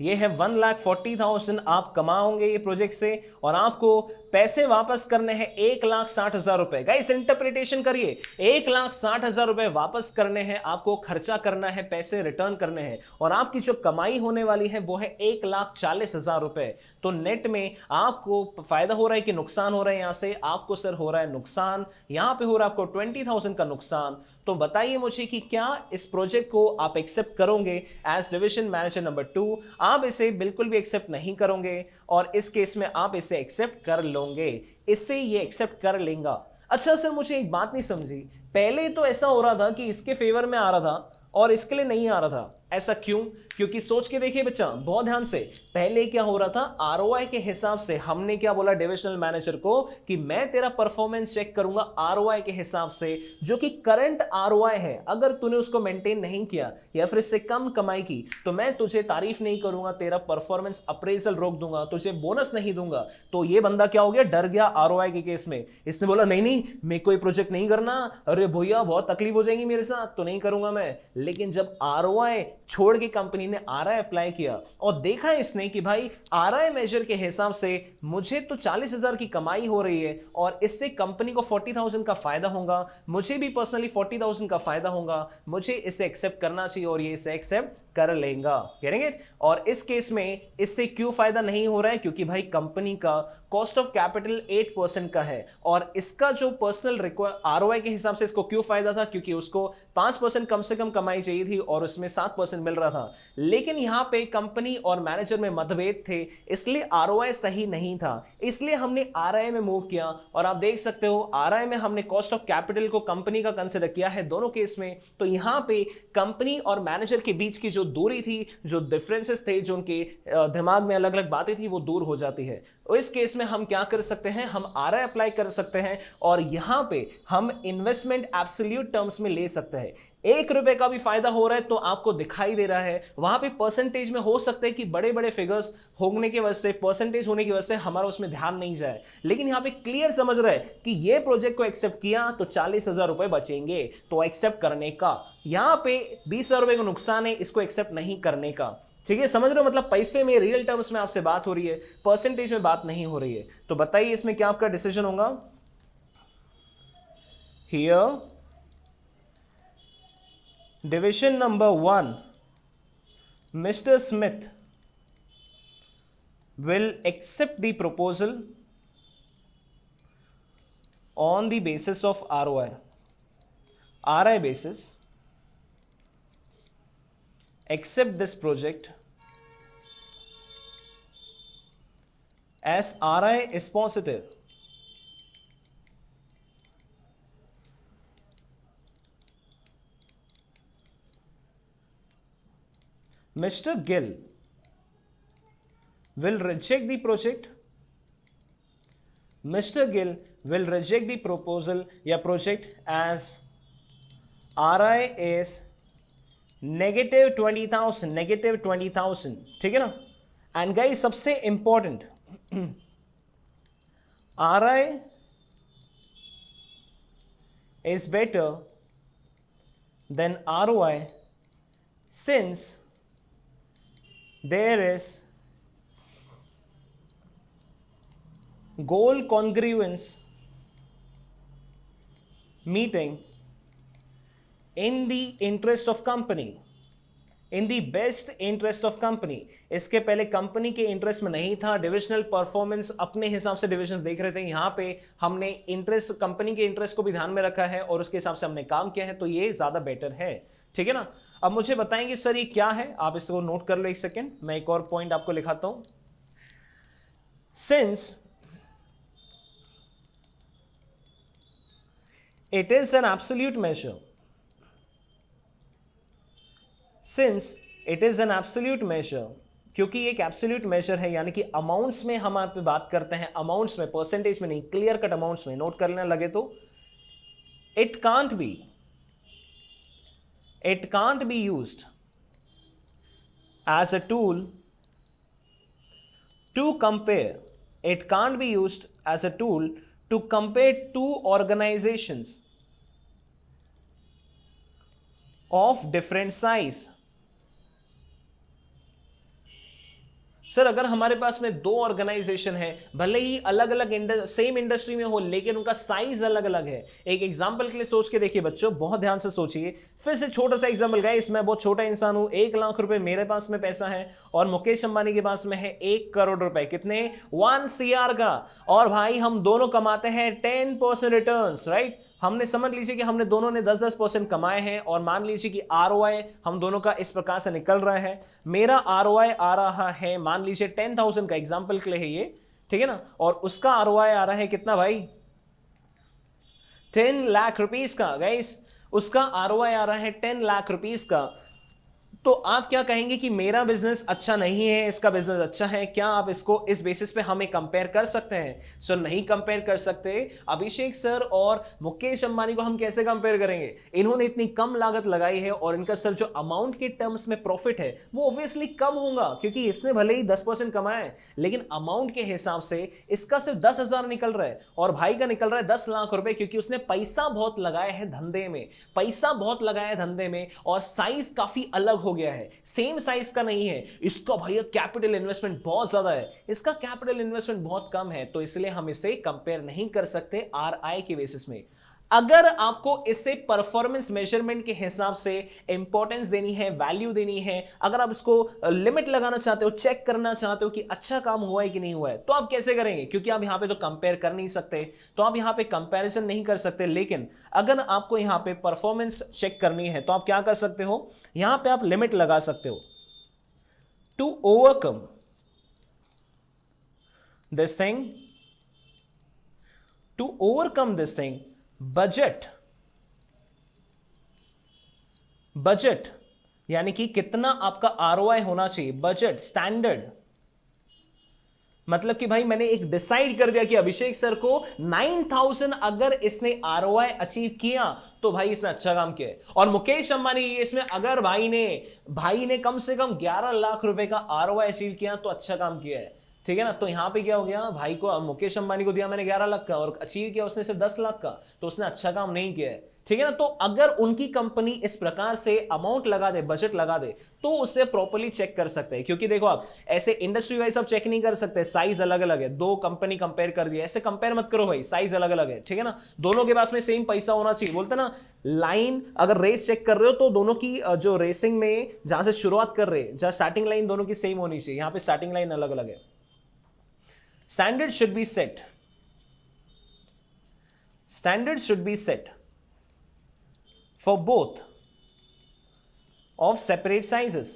ये है 1,40,000 आप कमाओगे ये प्रोजेक्ट से, और आपको पैसे वापस करने हैं 1,60,000 रुपए। गाइस इंटरप्रिटेशन करिए, 1,60,000 रुपए वापस करने हैं आपको, खर्चा करना है, पैसे रिटर्न करने हैं, और आपकी जो कमाई होने वाली है वो है 1,40,000 रुपए। तो नेट में आपको फायदा हो रहा है कि नुकसान हो रहा है? यहां से आपको सर हो रहा है नुकसान, यहां पे हो रहा है आपको 20,000 का नुकसान। तो बताइए मुझे कि क्या इस प्रोजेक्ट को आप एक्सेप्ट करोगे एज डिविजन मैनेजर नंबर 2? आप इसे बिल्कुल भी एक्सेप्ट नहीं करोगे, और इस केस में आप इसे एक्सेप्ट कर लोगे, इससे ये एक्सेप्ट कर लेगा। अच्छा सर मुझे एक बात नहीं समझी, पहले तो ऐसा हो रहा था कि इसके फेवर में आ रहा था और इसके लिए नहीं आ रहा था, ऐसा क्यों? क्योंकि सोच के देखिए बच्चा, बहुत ध्यान से, पहले क्या हो रहा था, ROI के हिसाब से हमने क्या बोला डिविजनल मैनेजर को कि मैं तेरा परफॉर्मेंस चेक करूंगा ROI के हिसाब से, जो कि करंट ROI है। अगर तूने उसको मेंटेन नहीं किया या फिर इससे कम कमाई की तो मैं तुझे तारीफ नहीं करूंगा, तेरा परफॉर्मेंस अप्रेजल रोक दूंगा, तुझे बोनस नहीं दूंगा। तो ये बंदा क्या हो गया, डर गया ROI के केस में। इसने बोला नहीं नहीं, मैं कोई प्रोजेक्ट नहीं करना, अरे भैया बहुत तकलीफ हो जाएगी मेरे साथ, तो नहीं करूंगा मैं। लेकिन जब ROI छोड़ के कंपनी ने RI अप्लाई किया और देखा इसने कि भाई RI मेजर के हिसाब से मुझे तो 40,000 की कमाई हो रही है और इससे कंपनी को 40,000 का फायदा होगा, मुझे भी पर्सनली 40,000 का फायदा होगा, मुझे इसे एक्सेप्ट करना चाहिए, और ये इसे एक्सेप्ट कर लेगा, करेंगे। और इस केस में इससे क्यों फायदा नहीं हो रहा है? क्योंकि भाई कंपनी का कॉस्ट ऑफ कैपिटल 8% का है, और इसका जो पर्सनल ROI के हिसाब से इसको क्यों फायदा था? क्योंकि उसको 5% कम से कम कमाई चाहिए थी और उसमें 7% मिल रहा था। लेकिन यहां पे कंपनी और मैनेजर में मतभेद थे, इसलिए ROI सही नहीं था, इसलिए हमने RI में मूव किया। और आप देख सकते हो RI में हमने कॉस्ट ऑफ कैपिटल को कंपनी का कंसिडर किया है दोनों केस में। तो यहां पे कंपनी और मैनेजर के बीच की जो दूरी थी, जो डिफरेंसेस थे, जो उनके दिमाग में अलग अलग बातें थी, वो दूर हो जाती है। और इस केस में हम क्या कर सकते हैं, हम RI अप्लाई कर सकते हैं, और यहां पे हम इन्वेस्टमेंट एब्सोल्यूट टर्म्स में ले सकते हैं। 1 रुपए का भी फायदा हो रहा है तो आपको दिखाई दे रहा है, वहां पे परसेंटेज में हो सकता है कि बड़े बड़े फिगर्स होने की वजह से, परसेंटेज होने की वजह से हमारा उसमें ध्यान नहीं जाए, लेकिन यहां पे क्लियर समझ रहे हैं कि ये प्रोजेक्ट को एक्सेप्ट किया तो 40,000 रुपए बचेंगे, तो एक्सेप्ट करने का। यहां पे 20,000 रुपए का नुकसान है इसको एक्सेप्ट नहीं करने का। ठीक है, समझ रहे हो? मतलब पैसे में, रियल टर्म्स में आपसे बात हो रही है, परसेंटेज में बात नहीं हो रही है। तो बताइए इसमें क्या आपका डिसीजन होगा? Here division number 1, Mr. Smith will accept the proposal on the basis of ROI, RI basis, accept this project as RI is positive. Mr. Gill will reject the project. Mr. Gill will reject the proposal या project as RI is -20,000, ठीक है ना? And guys सबसे important, RI is better than ROI since there is goal congruence meeting in the interest of company, in the best interest of company। इसके पहले company के interest में नहीं था, डिविजनल परफॉर्मेंस अपने हिसाब से डिविजन्स देख रहे थे। यहां पे हमने इंटरेस्ट, कंपनी के इंटरेस्ट को भी ध्यान में रखा है और उसके हिसाब से हमने काम किया है, तो ये ज्यादा बेटर है। ठीक है ना? अब मुझे बताएंगे सर ये क्या है, आप इसको नोट कर लो एक सेकेंड, मैं एक और पॉइंट आपको लिखाता हूं। Since it is an absolute major, since it is an absolute major, क्योंकि ये एक एब्सोल्यूट मेजर है, यानी कि अमाउंट्स में हम आप पे बात करते हैं, अमाउंट्स में, परसेंटेज में नहीं, क्लियर कट अमाउंट्स में नोट करने लगे तो it can't be used as a tool to compare, it can't be used as a tool to compare two organizations of different size। Sir अगर हमारे पास में दो ऑर्गेनाइजेशन है, भले ही अलग अलग सेम इंडस्ट्री में हो, लेकिन उनका साइज अलग अलग है। एक एग्जांपल के लिए सोच के देखिए बच्चों, बहुत ध्यान से सोचिए, फिर से छोटा सा एग्जांपल गाइस, मैं बहुत छोटा इंसान हूं, 1 लाख रुपए मेरे पास में पैसा है और मुकेश अंबानी के पास में है 1 करोड़ रुपए। कितने? 1 CR का। और भाई हम दोनों कमाते हैं 10% रिटर्न्स, राइट? हमने समझ लीजिए कि हमने दोनों ने 10% कमाए हैं, और मान लीजिए कि ROI हम दोनों का इस प्रकार से निकल रहा है। मेरा ROI आ रहा है, मान लीजिए 10,000 का, एग्जांपल के लिए है ये, ठीक है ना? और उसका ROI आ रहा है कितना भाई? 10 लाख रुपीस का। गाइस उसका ROI आ रहा है 10 लाख रुपीस का। तो आप क्या कहेंगे कि मेरा बिजनेस अच्छा नहीं है, इसका बिजनेस अच्छा है? क्या आप इसको इस बेसिस पे हमें कंपेयर कर सकते हैं? सर नहीं कंपेयर कर सकते। अभिषेक सर और मुकेश अंबानी को हम कैसे कंपेयर करेंगे? इन्होंने इतनी कम लागत लगाई है और इनका सर जो अमाउंट के टर्म्स में प्रॉफिट है वो ऑब्वियसली कम होगा, क्योंकि इसने भले ही 10% कमाया है, लेकिन अमाउंट के हिसाब से इसका सिर्फ 10,000 निकल रहा है और भाई का निकल रहा है 10 लाख रुपए, क्योंकि उसने पैसा बहुत लगाया है धंधे में, पैसा बहुत लगाया है धंधे में, और साइज काफी अलग हो गया है, सेम साइज का नहीं है। इसका भैया कैपिटल इन्वेस्टमेंट बहुत ज्यादा है, इसका कैपिटल इन्वेस्टमेंट बहुत कम है, तो इसलिए हम इसे कंपेयर नहीं कर सकते RI के बेसिस में। अगर आपको इससे परफॉर्मेंस मेजरमेंट के हिसाब से इंपॉर्टेंस देनी है, वैल्यू देनी है, अगर आप इसको लिमिट लगाना चाहते हो, चेक करना चाहते हो कि अच्छा काम हुआ है कि नहीं हुआ है, तो आप कैसे करेंगे? क्योंकि आप यहां पे तो कंपेयर कर नहीं सकते, तो आप यहां पे कंपैरिजन नहीं कर सकते। लेकिन अगर आपको यहां पे परफॉर्मेंस चेक करनी है तो आप क्या कर सकते हो? यहां पे आप लिमिट लगा सकते हो। To overcome this thing, to overcome this thing, budget यानी कि कितना आपका ROI होना चाहिए, बजट स्टैंडर्ड मतलब कि भाई मैंने एक डिसाइड कर दिया कि अभिषेक सर को 9000 अगर इसने आरओआई अचीव किया तो भाई इसने अच्छा काम किया है। और मुकेश अंबानी इसमें अगर भाई ने कम से कम 11 लाख रुपए का आरओआई अचीव किया तो अच्छा काम किया है, ठीक है ना। तो यहां पे क्या हो गया, भाई को मुकेश अंबानी को दिया मैंने 11 लाख का और अचीव किया उसने सिर्फ 10 लाख का, तो उसने अच्छा काम नहीं किया है, ठीक है ना। तो अगर उनकी कंपनी इस प्रकार से अमाउंट लगा दे, बजट लगा दे, तो उसे प्रॉपर्ली चेक कर सकते हैं। क्योंकि देखो आप ऐसे इंडस्ट्री वाइज आप चेक नहीं कर सकते, साइज अलग अलग है, दो कंपनी कंपेयर कर दिया, ऐसे कंपेयर मत करो भाई, साइज अलग अलग है, ठीक है ना। दोनों के पास में सेम पैसा होना चाहिए, बोलते ना लाइन, अगर रेस चेक कर रहे हो तो दोनों की जो रेसिंग में जहां से शुरुआत कर रहे हैं, जहां स्टार्टिंग लाइन दोनों की सेम होनी चाहिए, यहां पे स्टार्टिंग लाइन अलग अलग है। Standards should be set. Standards should be set for both of separate sizes.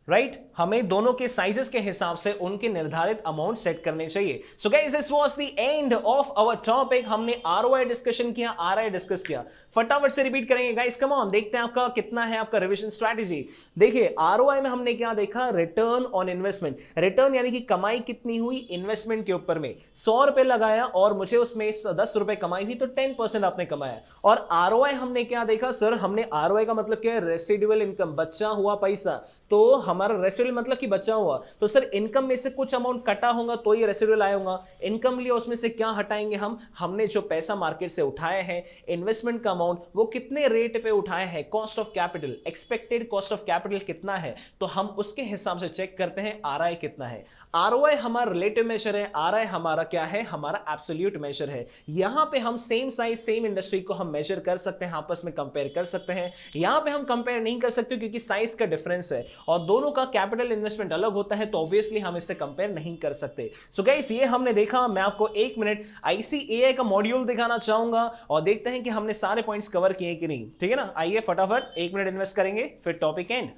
Right हमें दोनों के साइजेस के हिसाब से उनके निर्धारित अमाउंट सेट करने चाहिए। So guys this was the end of our topic. हमने आरओआई डिस्कशन किया, आरआई डिस्कस किया, फटाफट से रिपीट करेंगे गाइस, कम ऑन, देखते हैं आपका कितना है आपका रिवीजन स्ट्रेटजी। देखिए आरओआई में हमने क्या देखा, रिटर्न ऑन इन्वेस्टमेंट, रिटर्न यानी कि कमाई कितनी हुई इन्वेस्टमेंट के ऊपर में, 100 रुपए लगाया और मुझे उसमें 10 रुपए कमाई हुई, तो 10% आपने कमाया। और आरओआई हमने क्या देखा सर, हमने आरओआई का मतलब क्या है, रेसिडुअल इनकम, बचा हुआ पैसा। तो हमारा रेसिडुअल मतलब कि बचा हुआ, तो सर इनकम में से कुछ अमाउंट कटा होगा तो ये रेसिडुअल आया होगा। इनकम लिया उसमें से क्या हटाएंगे हमने जो पैसा मार्केट से उठाया है, इन्वेस्टमेंट का अमाउंट वो कितने रेट पे उठाया है, cost of capital, expected cost of capital कितना है, तो हम उसके हिसाब से चेक करते हैं आरआई कितना है। आरओआई हमारा रिलेटिव मेजर है, आरआई हमारा क्या है, हमारा एब्सोल्यूट मेजर है। यहां पे हम सेम साइज सेम इंडस्ट्री को हम मेजर कर सकते हैं, आपस में कंपेयर कर सकते हैं। यहां पे हम कंपेयर नहीं कर सकते क्योंकि साइज का डिफरेंस है और दोनों का कैपिटल इन्वेस्टमेंट अलग होता है, तो ऑब्वियसली हम इससे कंपेयर नहीं कर सकते। सो गाइस ये हमने देखा। मैं आपको 1 मिनट आईसीएआई का मॉड्यूल दिखाना चाहूंगा और देखते हैं कि हमने सारे पॉइंट्स कवर किए कि नहीं, ठीक है ना। आइए फटाफट 1 मिनट इन्वेस्ट करेंगे, फिर टॉपिक एंड।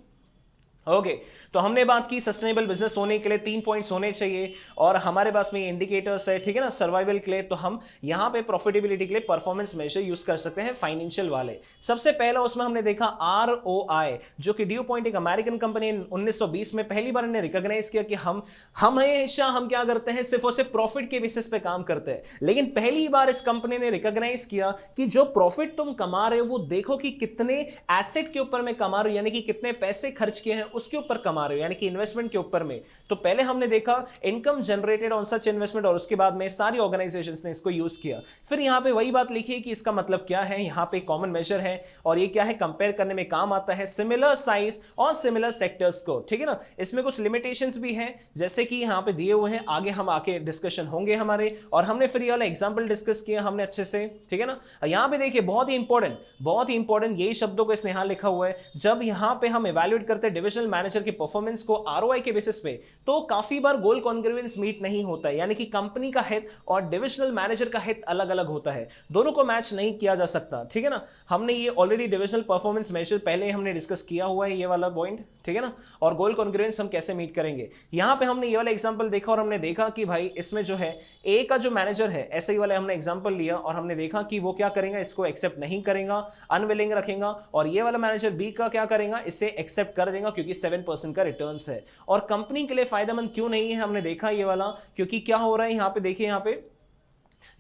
ओके तो हमने बात की सस्टेनेबल बिजनेस होने के लिए 3 पॉइंट्स होने चाहिए और हमारे पास में इंडिकेटर्स है, ठीक है ना, सर्वाइवल के लिए। तो हम यहां पे प्रॉफिटेबिलिटी के लिए परफॉर्मेंस मेजर यूज कर सकते हैं फाइनेंशियल वाले। सबसे पहला उसमें हमने देखा आरओआई, जो कि ड्यू पॉइंट एक अमेरिकन कंपनी 1920 में पहली बार ने रिकॉग्नाइज किया कि हम हमेशा हम क्या करते हैं, सिर्फ और सिर्फ प्रॉफिट के बेसिस पे काम करते हैं। लेकिन पहली बार इस कंपनी ने रिकॉग्नाइज किया कि जो प्रॉफिट तुम कमा रहे हो वो देखो कि कितने एसेट के ऊपर में कमा रहे हो, यानी कि कितने पैसे खर्च किए हैं उसके ऊपर कमा रहे हो, यानी कि इन्वेस्टमेंट के ऊपर में। तो पहले हमने देखा income generated on such investment और उसके बाद में सारी ऑर्गेनाइजेशंस ने इसको यूज किया। फिर यहां पे वही बात लिखी है कि इसका मतलब क्या है, यहां पे कॉमन मेजर है और ये क्या है, कंपेयर करने में काम आता है सिमिलर साइज और सिमिलर सेक्टर्स को, ठीक है ना। इसमें कुछ लिमिटेशंस भी हैं जैसे कि यहां पे दिए हुए हैं, आगे हम आके डिस्कशन होंगे हमारे। और हमने फिर ये वाला एग्जांपल डिस्कस किया हमने अच्छे से, ठीक है ना। यहां पे देखिए बहुत ही इंपॉर्टेंट यही शब्दों को इसने यहां लिखा हुआ है। जब यहां पे हम इवैल्यूएट करते हैं डिविजनल मैनेजर की परफॉर्मेंस को आरओआई के बेसिस पे, तो काफी बार गोल कॉन्ग्रुएंस मीट नहीं होता है, यानी कि कंपनी का हित और डिविजनल मैनेजर का हित अलग अलग होता है, दोनों को मैच नहीं किया जा सकता, ठीक है ना। हमने ये ऑलरेडी डिविजनल परफॉर्मेंस मेजर पहले हमने डिस्कस किया हुआ है, ये वाला पॉइंट, ठीक है ना। और गोल कॉन्ग्रुएंस हम कैसे मीट करेंगे, यहां पे हमने ये वाला एग्जांपल देखा और हमने देखा कि भाई इसमें जो है ए का जो मैनेजर है, ऐसे ही वाला हमने एग्जांपल लिया और हमने देखा कि वो क्या करेगा, इसको एक्सेप्ट नहीं करेगा, अनविलिंग रखेगा। और ये वाला मैनेजर बी का क्या करेगा, इसे एक्सेप्ट कर देगा क्योंकि 7% का रिटर्न्स है। और कंपनी के लिए फायदेमंद क्यों नहीं है, हमने देखा ये वाला, क्योंकि क्या हो रहा है यहां पे, देखिए यहां पे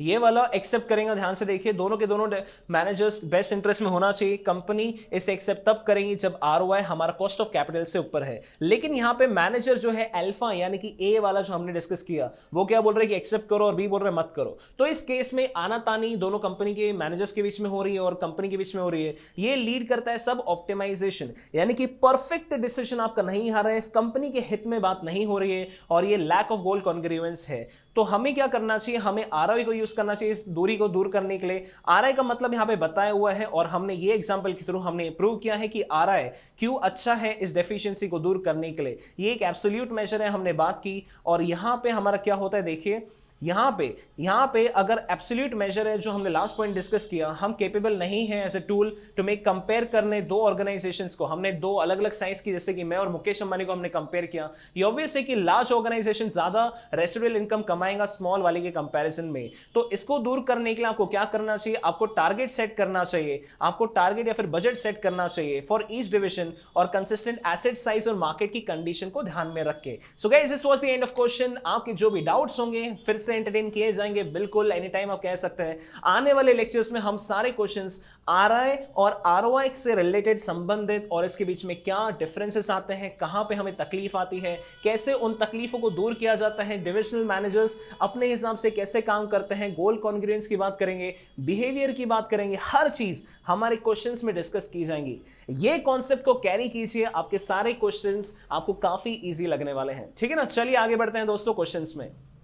ये वाला एक्सेप्ट करेंगे, ध्यान से देखिए दोनों के दोनों मैनेजर्स बेस्ट इंटरेस्ट में होना चाहिए। कंपनी इसे एक्सेप्ट तब करेंगी जब आरओआई हमारा कॉस्ट ऑफ कैपिटल से ऊपर है। लेकिन यहां पे मैनेजर जो है अल्फा यानी कि ए वाला जो हमने डिस्कस किया, वो क्या बोल रहे हैं कि एक्सेप्ट करो और बी बोल रहे हैं मत करो। तो इस केस में आनातानी दोनों कंपनी के मैनेजर्स के बीच में हो रही है और कंपनी के बीच में हो रही है। ये लीड करता है सब ऑप्टिमाइजेशन, यानी कि परफेक्ट डिसीजन आपका नहीं आ रहा है, इस कंपनी के हित में बात नहीं हो रही है और ये लैक ऑफ गोल कॉन्ग्रुएंस है। तो हमें क्या करना चाहिए, हमें आरओआई को यूज करना चाहिए इस दूरी को दूर करने के लिए। आरआई का मतलब यहां पे बताया हुआ है और हमने ये एग्जांपल के थ्रू हमने प्रूव किया है कि आरआई क्यों अच्छा है इस डेफिशिएंसी को दूर करने के लिए। ये एक एब्सोल्यूट मेजर है, हमने बात की। और यहां पे हमारा क्या होता है, देखिए यहां पे अगर एब्सोल्यूट मेजर है, जो हमने लास्ट पॉइंट डिस्कस किया, हम केपेबल नहीं है as a tool to make compare करने दो ऑर्गेनाइजेशंस को। हमने दो अलग अलग साइज की, जैसे कि मैं और मुकेश अंबानी को हमने कंपेयर किया। ये ऑब्वियस है कि लार्ज ऑर्गेनाइजेशन ज्यादा रेसिडुअल इनकम कमाएगा स्मॉल वाले के कंपैरिजन में। तो इसको दूर करने के लिए आपको क्या करना चाहिए? आपको टारगेट सेट करना चाहिए, आपको टारगेट या फिर बजट सेट करना चाहिए फॉर ईच डिविजन, और कंसिस्टेंट एसेट साइज और मार्केट की कंडीशन को ध्यान में रख के। सो guys, this was the end of question. आपके जो भी डाउट्स होंगे फिर से एंटरटेन किए जाएंगे, बिल्कुल एनी टाइम आप कह सकते हैं। आने वाले लेक्चर्स में हम सारे क्वेश्चंस आरआई और आरओआई से रिलेटेड संबंधित, और इसके बीच में क्या डिफरेंसेस आते हैं, कहां पे हमें तकलीफ आती है, कैसे उन तकलीफों को दूर किया जाता है, डिविजनल मैनेजर्स अपने हिसाब से कैसे काम करते हैं, गोल कॉन्ग्रुएंस की बात करेंगे, बिहेवियर की बात करेंगे, हर चीज हमारे क्वेश्चंस में डिस्कस की जाएंगी। ये कॉन्सेप्ट को कैरी कीजिए, आपके सारे क्वेश्चंस आपको काफी इजी लगने वाले हैं। ठीक है ना? चलिए आगे बढ़ते हैं दोस्तों क्वेश्चंस में।